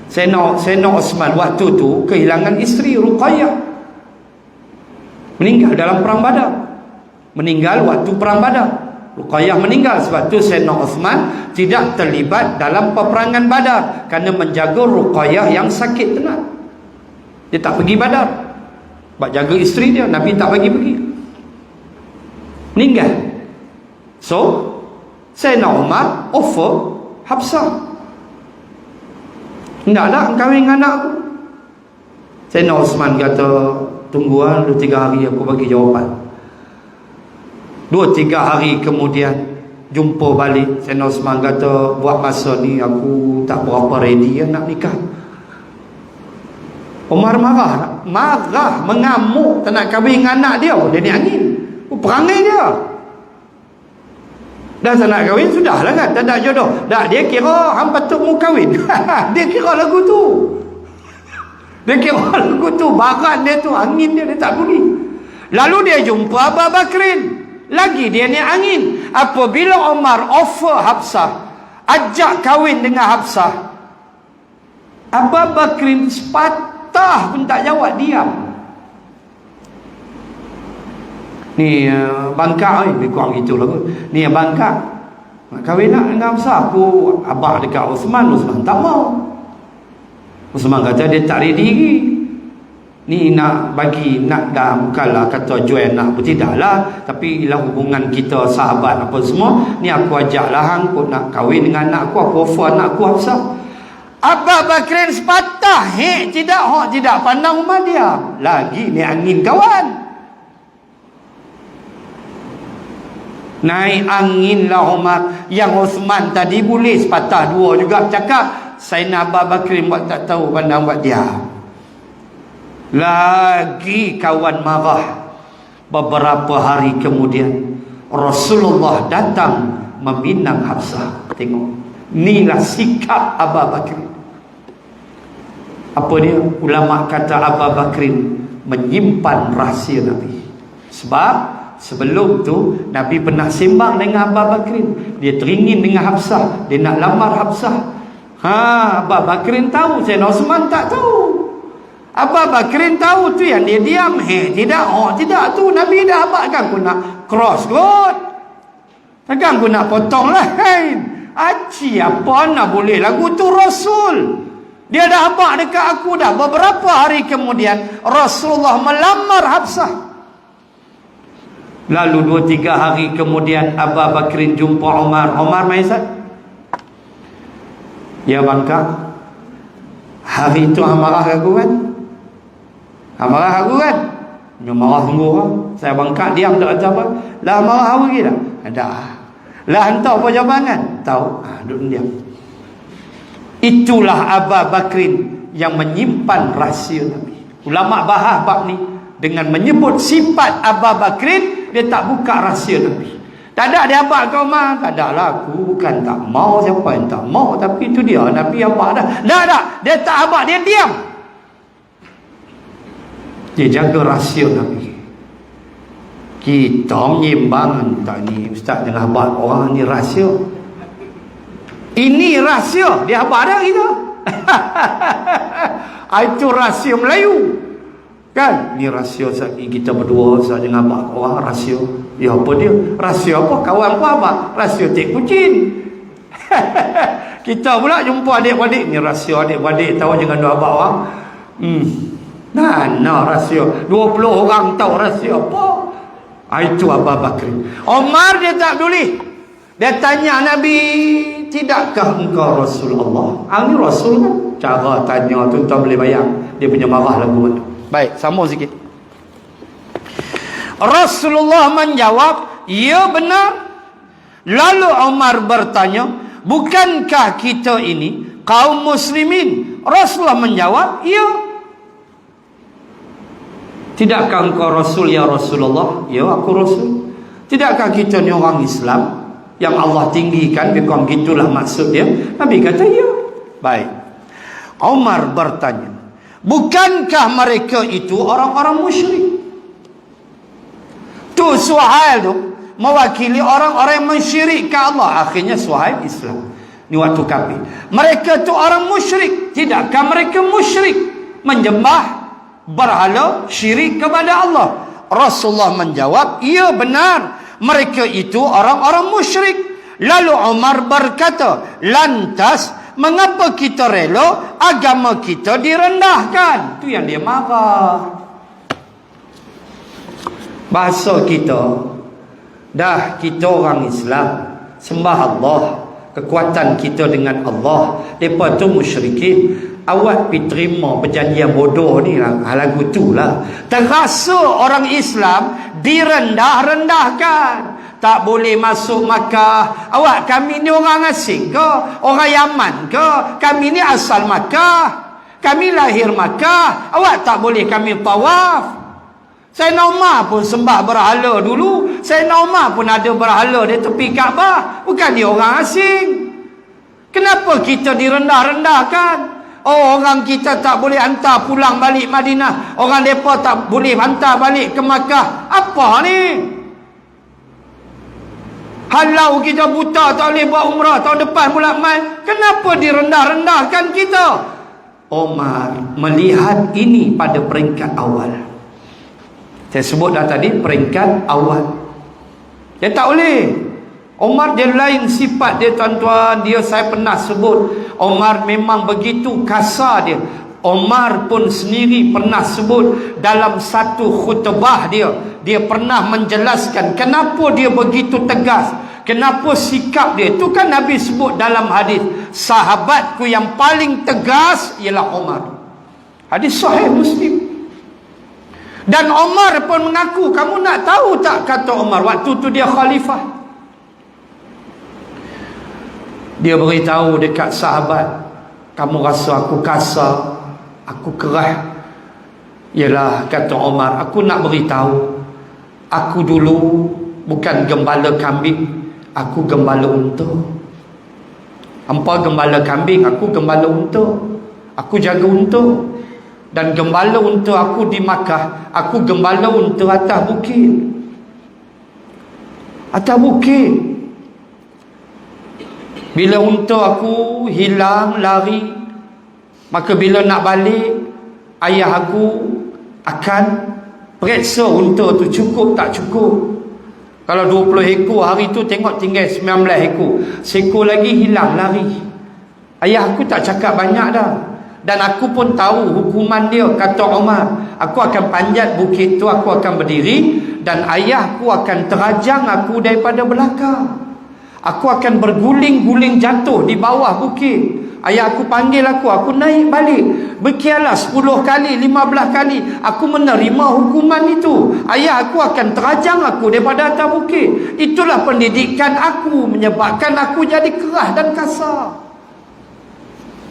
Sayyidina Osman waktu tu kehilangan isteri Ruqayyah, meninggal dalam perang Badar, meninggal waktu perang Badar. Ruqayyah meninggal sebab tu Sayyidina Osman tidak terlibat dalam peperangan Badar kerana menjaga Ruqayyah yang sakit tenat. Dia tak pergi Badar sebab jaga isteri dia. Nabi tak bagi pergi, meninggal. So Sayyidina Umar offer Hafsah, "Taklah kahwin dengan anak aku." Sayyidina Osman kata, "Tunggu 2-3 hari aku bagi jawapan." 2-3 hari kemudian jumpa balik. Sayyidina Osman kata, "Buat masa ni aku tak berapa ready nak nikah." Umar marah, mengamuk, tak nak kahwin dengan anak dia. Dia ni angin, perangai dia. Dah tak nak kahwin, sudahlah kan, tak ada jodoh. Dah, dia kira hang patut mu kahwin. Dia kira lagu tu. Dia kira lagu tu, baran dia tu, angin dia tak pergi. Lalu dia jumpa Abu Bakrin. Lagi dia ni angin. Apabila Umar offer Hafsah, ajak kahwin dengan Hafsah, Abu Bakrin sepatah pun tak jawab, diam. Ni bangka lebih kurang gitu lah. Ni bangka nak kahwin nak dengan Hafsah. Aku abah dekat Osman tak mau. Osman kata dia tak ready lagi. Ni nak bagi, nak dah, bukanlah kata join nak, tidaklah, tapi ialah hubungan kita sahabat apa semua. Ni aku ajaklah hang, aku nak kahwin dengan anak aku offer anak aku Hafsah. Abu Bakrin sepatah tidak pandang Umar dia. Lagi ni angin kawan. Naik angin lah Umar. Yang Osman tadi boleh sepatah dua juga cakap. Sayyidina Abu Bakrin buat tak tahu, pandang buat dia. Lagi kawan marah. Beberapa hari kemudian Rasulullah datang meminang Hafsah. Tengok, inilah sikap Abu Bakrin. Apa dia? Ulama kata Abu Bakrin menyimpan rahsia Nabi. Sebab sebelum tu Nabi pernah sembang dengan Abu Bakrin. Dia teringin dengan Hafsah, dia nak lamar Hafsah. Abu Bakrin tahu, Sayyidina Osman tak tahu. Abu Bakrin tahu tu yang dia diam. Tidak tu Nabi dah abadkan, aku nak cross road, takkan aku nak potong lain. Aci apa nak boleh lagu tu Rasul. Dia dah abad dekat aku dah. Beberapa hari kemudian Rasulullah melamar Hafsah. Lalu 2-3 hari kemudian Abu Bakrin jumpa Umar. Umar Maisat, ya bangka, hari itu amarah aku kan? Amarah aku kan? Dia marah sungguh kan? Saya bangka diam tak kata apa. Lah marah aku lagi dah? Ada. Lah hantar apa jawapan kan? Tahu. Duduk diam. Itulah Abu Bakrin yang menyimpan rahsia Nabi. Ulama bahas bab ni dengan menyebut sifat Abu Bakrin. Dia tak buka rahsia Nabi. Tak ada dia abad kau mah. Tak ada lah, aku bukan tak mau. Siapa yang tak mau? Tapi itu dia Nabi abad dah. Tak. Dia tak abad, dia diam. Dia jaga rahsia Nabi. Kita menyimbang tak ni ustaz dengan abad orang ni rahsia. Ini rahsia. Dia abad dah kita. Itu rahsia Melayu. Kan? Ni rahsia kita berdua Ustaz dengan abang orang rahsia. Ya apa dia? Rahsia apa? Kawan apa abang? Rahsia tek kucing. Kita pula jumpa adik-adik. Ni rahsia adik-adik tahu jangan dua abang orang. Nah rahsia. 20 orang tahu rahsia apa? Itu Abu Bakrin. Umar dia tak peduli. Dia tanya Nabi, tidakkah engkau Rasulullah? Ini Rasul kan? Cara tanya tu tak boleh bayang. Dia punya marah lagu mana. Baik, sambung sikit. Rasulullah menjawab, ya benar. Lalu Umar bertanya, bukankah kita ini kaum muslimin? Rasulullah menjawab, ya. Tidakkah engkau Rasul ya Rasulullah? Ya, aku Rasul. Tidakkah kita ni orang Islam yang Allah tinggikan? Bukan gitulah maksud dia. Nabi kata, ya. Baik. Umar bertanya, bukankah mereka itu orang-orang musyrik? Tu Suhail tu mewakili orang-orang yang mensyirikkan Allah. Akhirnya Suhail Islam. Ni waktu kafir. Mereka tu orang musyrik. Tidakkah mereka musyrik? Menyembah berhala, syirik kepada Allah. Rasulullah menjawab, ya benar. Mereka itu orang-orang musyrik. Lalu Umar berkata, lantas mengapa kita rela agama kita direndahkan? Tu yang dia marah. Bahasa kita, dah kita orang Islam, sembah Allah, kekuatan kita dengan Allah. Mereka tu musyrikin. Awak pergi terima perjanjian bodoh ni lah. Lagu tu lah. Terasa orang Islam direndah-rendahkan. Tak boleh masuk Makkah. Awak, kami ni orang asing ke? Orang Yaman ke? Kami ni asal Makkah. Kami lahir Makkah. Awak tak boleh kami tawaf. Sayyidina Umar pun sembah berhala dulu. Sayyidina Umar pun ada berhala di tepi Kaabah. Bukan dia orang asing. Kenapa kita direndah-rendahkan? Oh, orang kita tak boleh hantar pulang balik Madinah. Orang mereka tak boleh hantar balik ke Makkah. Apa ni? Halau kita buta tak boleh buat umrah tahun depan pula mai. Kenapa direndah-rendahkan kita? Umar melihat ini pada peringkat awal. Saya sebut dah tadi peringkat awal. Dia tak boleh. Umar dia lain sifat dia, tuan-tuan. Dia, saya pernah sebut, Umar memang begitu kasar dia. Umar pun sendiri pernah sebut dalam satu khutbah dia. Dia pernah menjelaskan kenapa dia begitu tegas, kenapa sikap dia. Itu kan Nabi sebut dalam hadis, sahabatku yang paling tegas ialah Umar. Hadis sahih Muslim. Dan Umar pun mengaku, kamu nak tahu tak, kata Umar, waktu tu dia khalifah, dia beritahu dekat sahabat, kamu rasa aku kasar, aku keras? Yalah, kata Umar, aku nak beritahu, aku dulu bukan gembala kambing, aku gembala unta. Hampa gembala kambing, aku gembala unta. Aku jaga unta. Dan gembala unta aku di Makkah, aku gembala unta atas bukit. Atas bukit. Bila unta aku hilang, lari, maka bila nak balik, ayah aku akan periksa unta tu cukup tak cukup. Kalau 20 ekor hari tu tengok tinggal 19 ekor, seekor lagi hilang, lari. Ayah aku tak cakap banyak dah. Dan aku pun tahu hukuman dia, kata Umar. Aku akan panjat bukit tu, aku akan berdiri, dan ayahku akan terajang aku daripada belakang. Aku akan berguling-guling jatuh di bawah bukit. Ayah aku panggil aku naik balik. Berkialah 10 kali, 15 kali aku menerima hukuman itu. Ayah aku akan terajang aku daripada atas bukit. Itulah pendidikan aku, menyebabkan aku jadi keras dan kasar.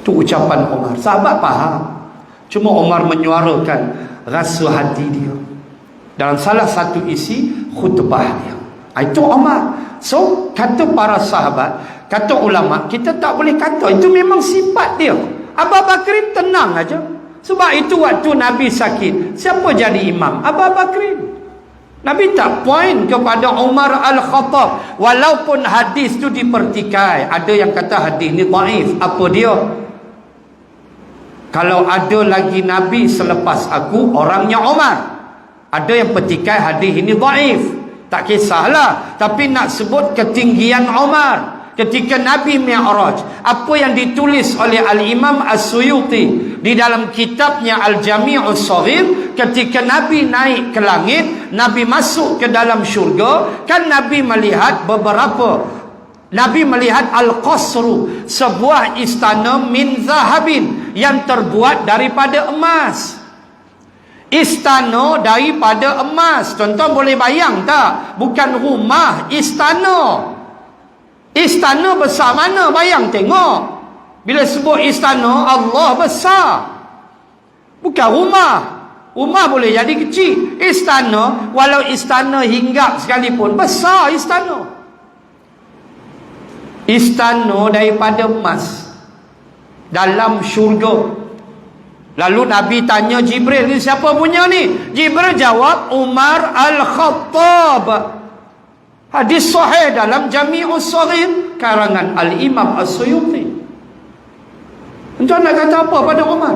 Itu ucapan Umar. Sahabat faham. Cuma Umar menyuarakan rasa hati dia dalam salah satu isi khutbah dia. Itu Umar. So, kata para sahabat, kata ulama, kita tak boleh kata, itu memang sifat dia. Abu Bakrin tenang aja. Sebab itu waktu Nabi sakit, siapa jadi imam? Abu Bakrin. Nabi tak point kepada Umar Al-Khattab. Walaupun hadis tu dipertikai. Ada yang kata hadis ni dhaif. Apa dia? Kalau ada lagi Nabi selepas aku, orangnya Umar. Ada yang petikai hadis ini dhaif. Tak kisahlah. Tapi nak sebut ketinggian Umar ketika Nabi Mi'raj. Apa yang ditulis oleh Al-Imam As-Suyuti di dalam kitabnya Al-Jami'us Shaghir, ketika Nabi naik ke langit, Nabi masuk ke dalam syurga, kan Nabi melihat Nabi melihat Al-Qasru, sebuah istana min zahabin, yang terbuat daripada emas. Istana daripada emas. Tuan-tuan boleh bayang tak? Bukan rumah, istana. Istana besar mana? Bayang tengok. Bila sebut istana, Allah besar. Bukan rumah. Rumah boleh jadi kecil. Istana, walau istana hinggap sekalipun, besar istana. Istana daripada emas dalam syurga. Lalu Nabi tanya Jibril, ni siapa punya ni? Jibril jawab, Umar Al-Khattab. Hadis sahih dalam Jami'us Shaghir karangan Al-Imam As-Suyuti. Tuan nak kata apa pada Umar?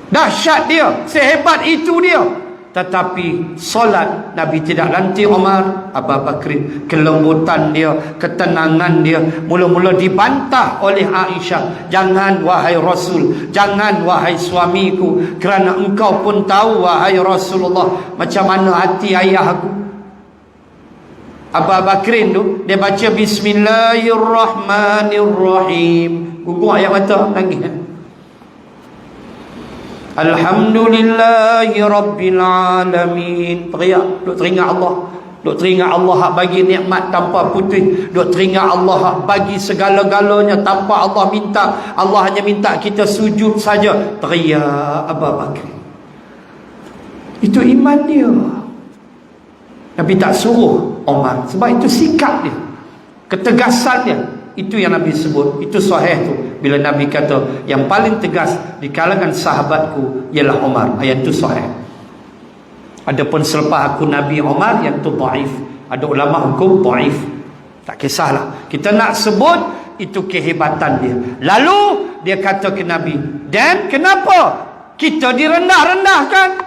Dahsyat dia, sehebat itu dia. Tetapi solat Nabi tidak lantik Umar. Abu Bakar, kelembutan dia, ketenangan dia mula-mula dibantah oleh Aisyah. Jangan wahai Rasul, jangan wahai suamiku, kerana engkau pun tahu wahai Rasulullah macam mana hati ayah aku. Abu Bakrin tu dia baca Bismillahirrahmanirrahim, gugur ayat mata nangis. Alhamdulillahi Rabbil Alamin. Teriak, duk teringat Allah. Duk teringat Allah hak bagi nikmat tanpa putih. Duk teringat Allah hak bagi segala-galanya tanpa Allah minta. Allah hanya minta kita sujud saja. Teriak Abu Bakar. Itu iman dia. Nabi tak suruh Umar, sebab itu sikap dia, ketegasan dia. Itu yang Nabi sebut. Itu sahih tu bila Nabi kata yang paling tegas di kalangan sahabatku ialah Umar. Ayat itu sahih. Adapun selepas aku Nabi Umar, yang tu dhaif. Ada ulama hukum dhaif. Tak kisahlah, kita nak sebut itu kehebatan dia. Lalu dia kata ke Nabi, dan kenapa kita direndah-rendahkan?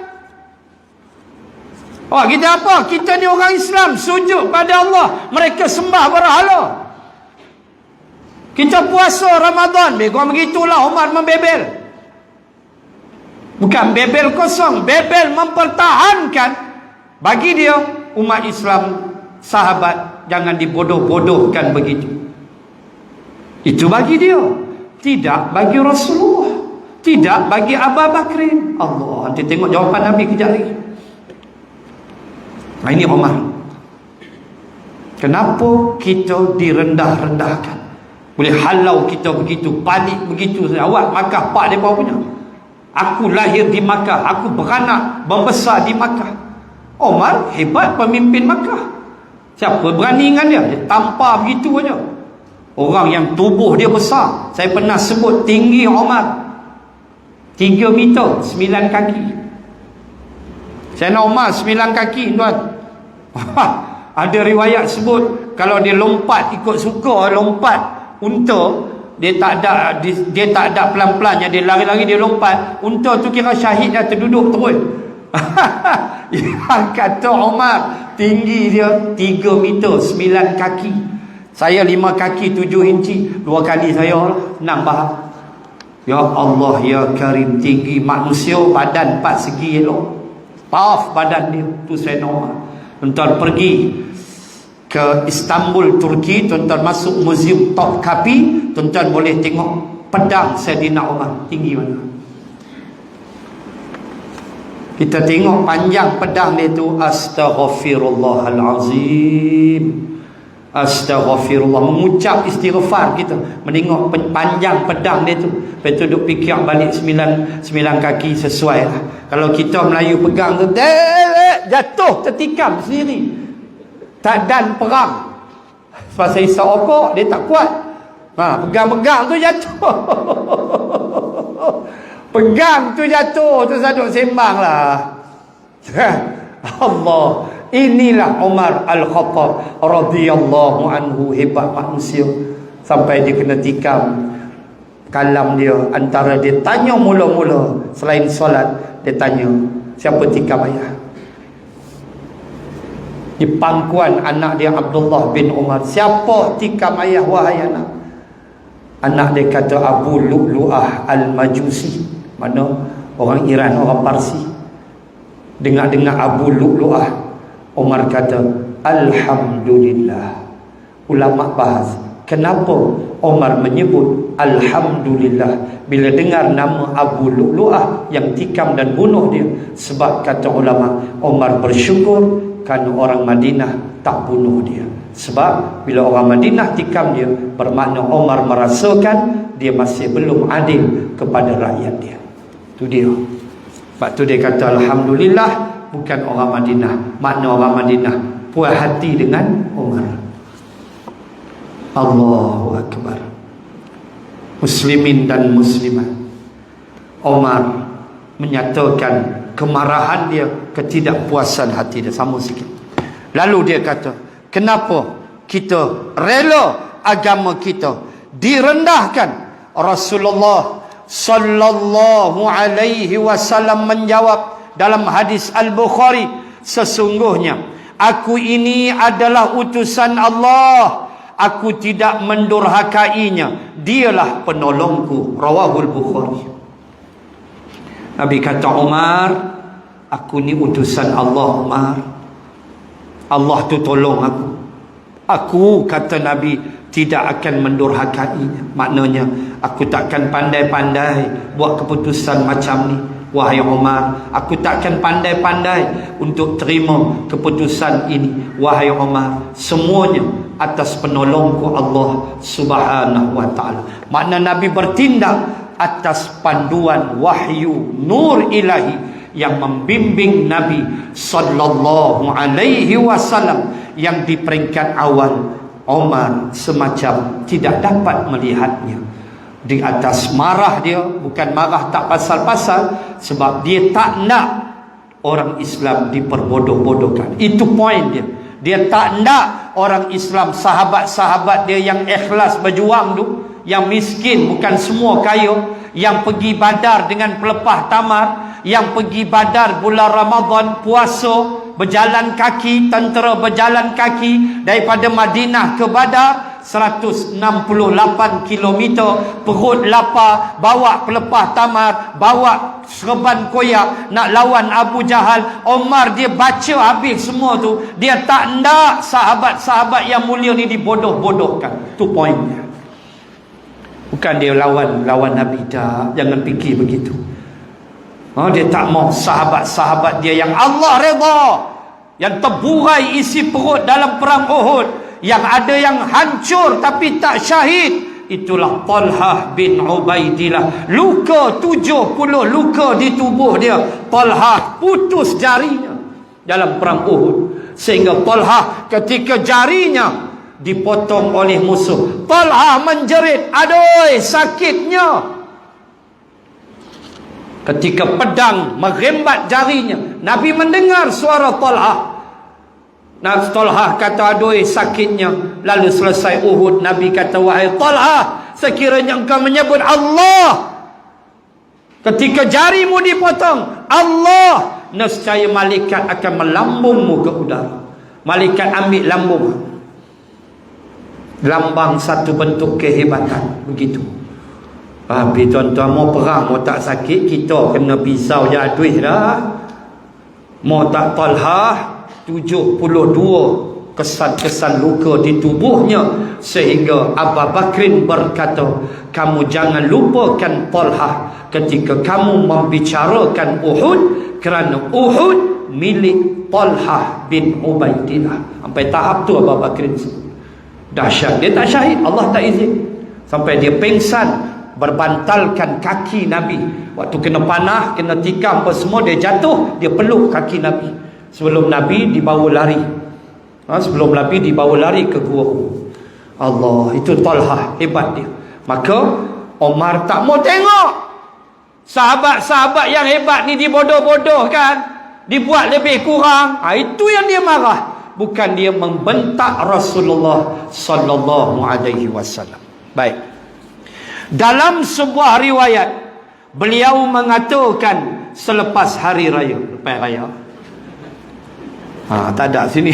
Oh, kita apa? Kita ni orang Islam, sujud pada Allah, mereka sembah berhala. Kita puasa Ramadan, begitu begitulah Umar membebel. Bukan bebel kosong, bebel mempertahankan. Bagi dia, umat Islam, sahabat, jangan dibodoh-bodohkan begitu. Itu bagi dia. Tidak bagi Rasulullah, tidak bagi Abu Bakrin. Allah, nanti tengok jawapan Nabi kejap lagi. Nah, ini Umar. Kenapa kita direndah-rendahkan? Boleh halau kita begitu, panik begitu. Awak Makkah, pak mereka punya. Aku lahir di Makkah, aku beranak, membesar di Makkah. Umar hebat pemimpin Makkah. Siapa berani dengan dia? Dia tampar begitu aja. Orang yang tubuh dia besar. Saya pernah sebut tinggi Umar 3 meter 9 kaki. Sayyidina Umar 9 kaki, tuan. Ada riwayat sebut kalau dia lompat ikut suka lompat unta, dia tak ada pelan-pelannya, dia lari-lari, dia lompat, unta tu kira syahid dah, terduduk terus. Yang kata Umar tinggi dia 3 meter 9 kaki. Saya 5 kaki 7 inci, 2 kali saya lah, senang faham. Ya Allah ya Karim, tinggi manusia, badan 4 segi elok, paf badan dia tu. Sayyidina Umar, tuan pergi ke Istanbul, Turki, tuan-tuan masuk Museum Topkapi, tuan-tuan boleh tengok pedang Sayyidina Umar tinggi mana. Kita tengok panjang pedang dia tu, astaghfirullahalazim, astaghfirullah, mengucap istighfar kita menengok panjang pedang dia tu. Lepas tu duk fikir balik 9 kaki sesuai lah. Kalau kita Melayu pegang tu jatuh tertikam sendiri. Tak dan perang. Sebab saya isap okok, dia tak kuat. Pegang-pegang tu jatuh. Pegang tu jatuh, tu saduk sembang lah. Allah. Inilah Umar Al-Khattab radhiyallahu anhu, hebat manusia. Sampai dia kena tikam kalam dia. Antara dia tanya mula-mula selain solat, dia tanya, siapa tikam ayah? Di pangkuan anak dia Abdullah bin Umar, siapa tikam ayah wahai anak? Anak dia kata Abu Lu'lu'ah Al-Majusi. Mana? Orang Iran, orang Parsi. Dengar-dengar Abu Lu'lu'ah, Umar kata Alhamdulillah. Ulama bahas, kenapa Umar menyebut Alhamdulillah bila dengar nama Abu Lu'lu'ah yang tikam dan bunuh dia? Sebab kata ulama, Umar bersyukur kerana orang Madinah tak bunuh dia. Sebab bila orang Madinah tikam dia, bermakna Umar merasakan dia masih belum adil kepada rakyat dia. Itu dia. Sebab tu dia kata Alhamdulillah, bukan orang Madinah. Makna orang Madinah puas hati dengan Umar. Allahu Akbar. Muslimin dan muslimat, Umar menyatakan kemarahan dia, ketidakpuasan hati dia. Sama sikit. Lalu dia kata, kenapa kita rela agama kita direndahkan? Rasulullah sallallahu alaihi wasallam menjawab dalam hadis Al-Bukhari, sesungguhnya aku ini adalah utusan Allah, aku tidak mendurhakainya, dialah penolongku. Rawahul Bukhari. Nabi kata, Umar, aku ni utusan Allah, Umar. Allah tu tolong aku. Aku, kata Nabi, tidak akan mendurhakainya. Maknanya, aku takkan pandai-pandai buat keputusan macam ni. Wahai Umar, aku takkan pandai-pandai untuk terima keputusan ini. Wahai Umar, semuanya atas penolongku Allah Subhanahu wa ta'ala. Makna Nabi bertindak atas panduan wahyu nur ilahi yang membimbing Nabi sallallahu alaihi wasallam, yang di peringkat awal Umar semacam tidak dapat melihatnya. Di atas marah dia, bukan marah tak pasal-pasal, sebab dia tak nak orang Islam diperbodoh-bodohkan. Itu poin dia. Dia tak nak orang Islam, sahabat-sahabat dia yang ikhlas berjuang tu, yang miskin, bukan semua kaya, yang pergi Badar dengan pelepah tamar, yang pergi Badar bulan Ramadan puasa, berjalan kaki, tentera berjalan kaki daripada Madinah ke Badar 168 km, perut lapar, bawa pelepah tamar, bawa serban koyak nak lawan Abu Jahal. Omar dia baca habis semua tu, dia tak nak sahabat-sahabat yang mulia ni dibodoh-bodohkan. Tu poinnya. Bukan dia lawan Nabi, tak, jangan fikir begitu. Dia tak mau sahabat-sahabat dia yang Allah redha, yang terburai isi perut dalam perang Uhud, yang ada yang hancur tapi tak syahid. Itulah Talhah bin Ubaidillah. Luka 70 luka di tubuh dia. Talhah putus jarinya dalam perang Uhud, sehingga Talhah ketika jarinya dipotong oleh musuh, Talhah menjerit, aduh sakitnya. Ketika pedang merembat jarinya, Nabi mendengar suara Talhah. Talhah kata, aduh sakitnya. Lalu selesai Uhud, Nabi kata, wahai Talhah, sekiranya engkau menyebut Allah ketika jarimu dipotong, Allah, nescaya malaikat akan melambungmu ke udara. Malaikat ambil lambung, lambang satu bentuk kehebatan. Begitu. Habis tuan-tuan, mau perang, mau tak sakit, kita kena pisau jatuh dah. Mau tak Talhah 72 kesan-kesan luka di tubuhnya, sehingga Abu Bakrin berkata, kamu jangan lupakan Talhah ketika kamu membicarakan Uhud, kerana Uhud milik Talhah bin Ubaidillah. Sampai tahap tu Abu Bakrin dahsyat. Dia tak syahid, Allah tak izin. Sampai dia pengsan, berbantalkan kaki Nabi. Waktu kena panah, kena tikam apa semua, dia jatuh, dia peluk kaki Nabi sebelum Nabi dibawa lari. Sebelum Nabi dibawa lari ke gua. Allah, itu Talhah, hebat dia. Maka Omar tak mau tengok sahabat-sahabat yang hebat ni dibodoh-bodohkan, dibuat lebih kurang. Itu yang dia marah, bukan dia membentak Rasulullah sallallahu alaihi wasallam. Baik. Dalam sebuah riwayat, beliau mengatakan selepas hari raya, lepas raya, tak ada sini.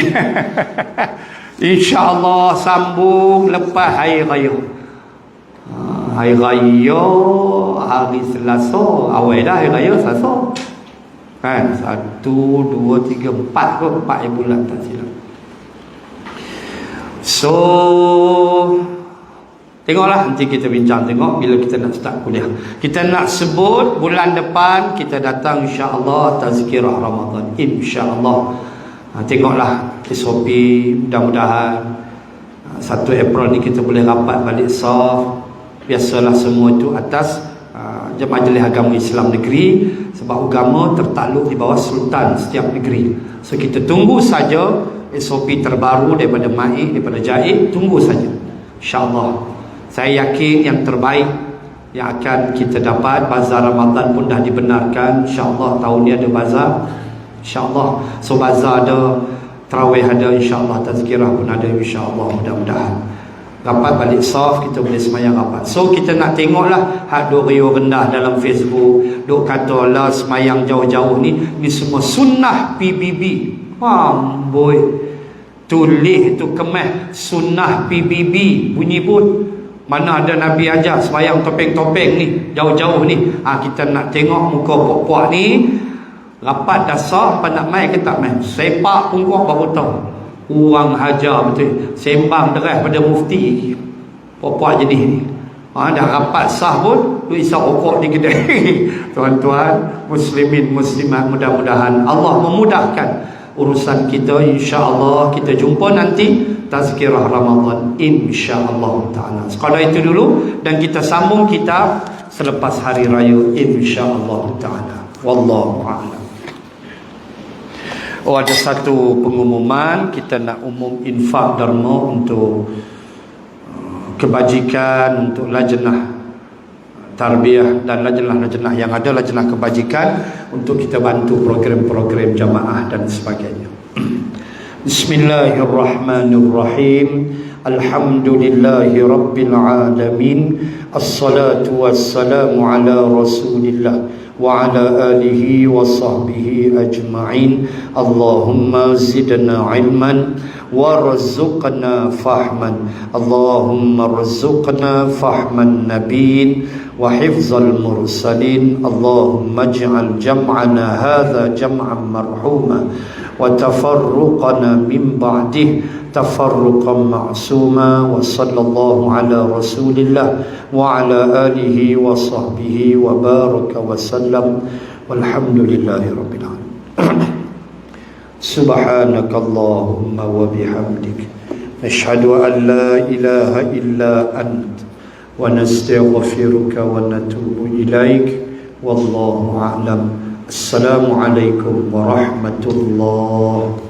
InsyaAllah sambung lepas hari raya. Hari raya hari Selasa, awal dah hari raya Selasa kan, 1, 2, 3, 4 ke 4 bulan tak silap. So tengoklah, nanti kita bincang tengok bila kita nak start kuliah. Kita nak sebut bulan depan kita datang insya-Allah tazkirah Ramadan, insya-Allah. Tengoklah SOP, mudah-mudahan 1 April ni kita boleh rapat balik saf. Biasalah semua itu atas Majlis Agama Islam Negeri, sebab agama tertakluk di bawah sultan setiap negeri. So kita tunggu saja SOP terbaru daripada MAIK, daripada JAID, tunggu saja insya-Allah. Saya yakin yang terbaik yang akan kita dapat. Bazar Ramadan pun dah dibenarkan, insya-Allah tahun ni ada bazar, insya-Allah. So bazar ada Tarawih ada insya-Allah, tazkirah pun ada insya-Allah, mudah-mudahan. Rapat balik saf, kita boleh semayang rapat. So kita nak tengoklah hak duk riuh rendah dalam Facebook, duk kata lah semayang jauh-jauh ni semua sunnah PBB. Boy, tulis tu kemas sunnah PBB bunyi pun. Mana ada Nabi ajar semayang topeng-topeng ni jauh-jauh ni. Kita nak tengok muka puak-puak ni rapat dah sah apa nak mai ke tak mai. Sepak pun kuat baru tahu. Orang hajar betul, sembang deras pada mufti puak-puak jenis ni. Dah rapat sah pun duk isap rokok di kedai. Tuan-tuan muslimin muslimat, mudah-mudahan Allah memudahkan urusan kita. InsyaAllah kita jumpa nanti tazkirah Ramadan insyaAllah ta'ala. Sekadar itu dulu, dan kita sambung kita selepas hari raya insyaAllah ta'ala. Wallahu a'lam. Ada satu pengumuman, kita nak umum infak derma untuk kebajikan, untuk lajnah tarbiyah dan lajnah-lajnah yang ada, lajnah kebajikan, untuk kita bantu program-program jamaah dan sebagainya. Bismillahirrahmanirrahim. Alhamdulillahi rabbil alamin. Assalatu wassalamu ala rasulillah wa ala alihi wa sahbihi ajma'in. Allahumma zidna ilman warzuqna fahman. Allahumma rzuqna fahman nabiyyin wa hifzal mursalin. Allahumma ij'al jam'ana hadha jam'an marhuma wa tafarruqana min ba'dih tafarruqan ma'suma. Wa sallallahu ala rasulillah wa ala alihi wa sahbihi wa baraka wa sallam. Walhamdulillahi rabbil alamin. Subhanakallahumma wa bihamdik, nashhadu an la ilaha illa ant, wa nastaghfiruka wa natubu ilaik. Wallahu a'lam. Assalamualaikum warahmatullahi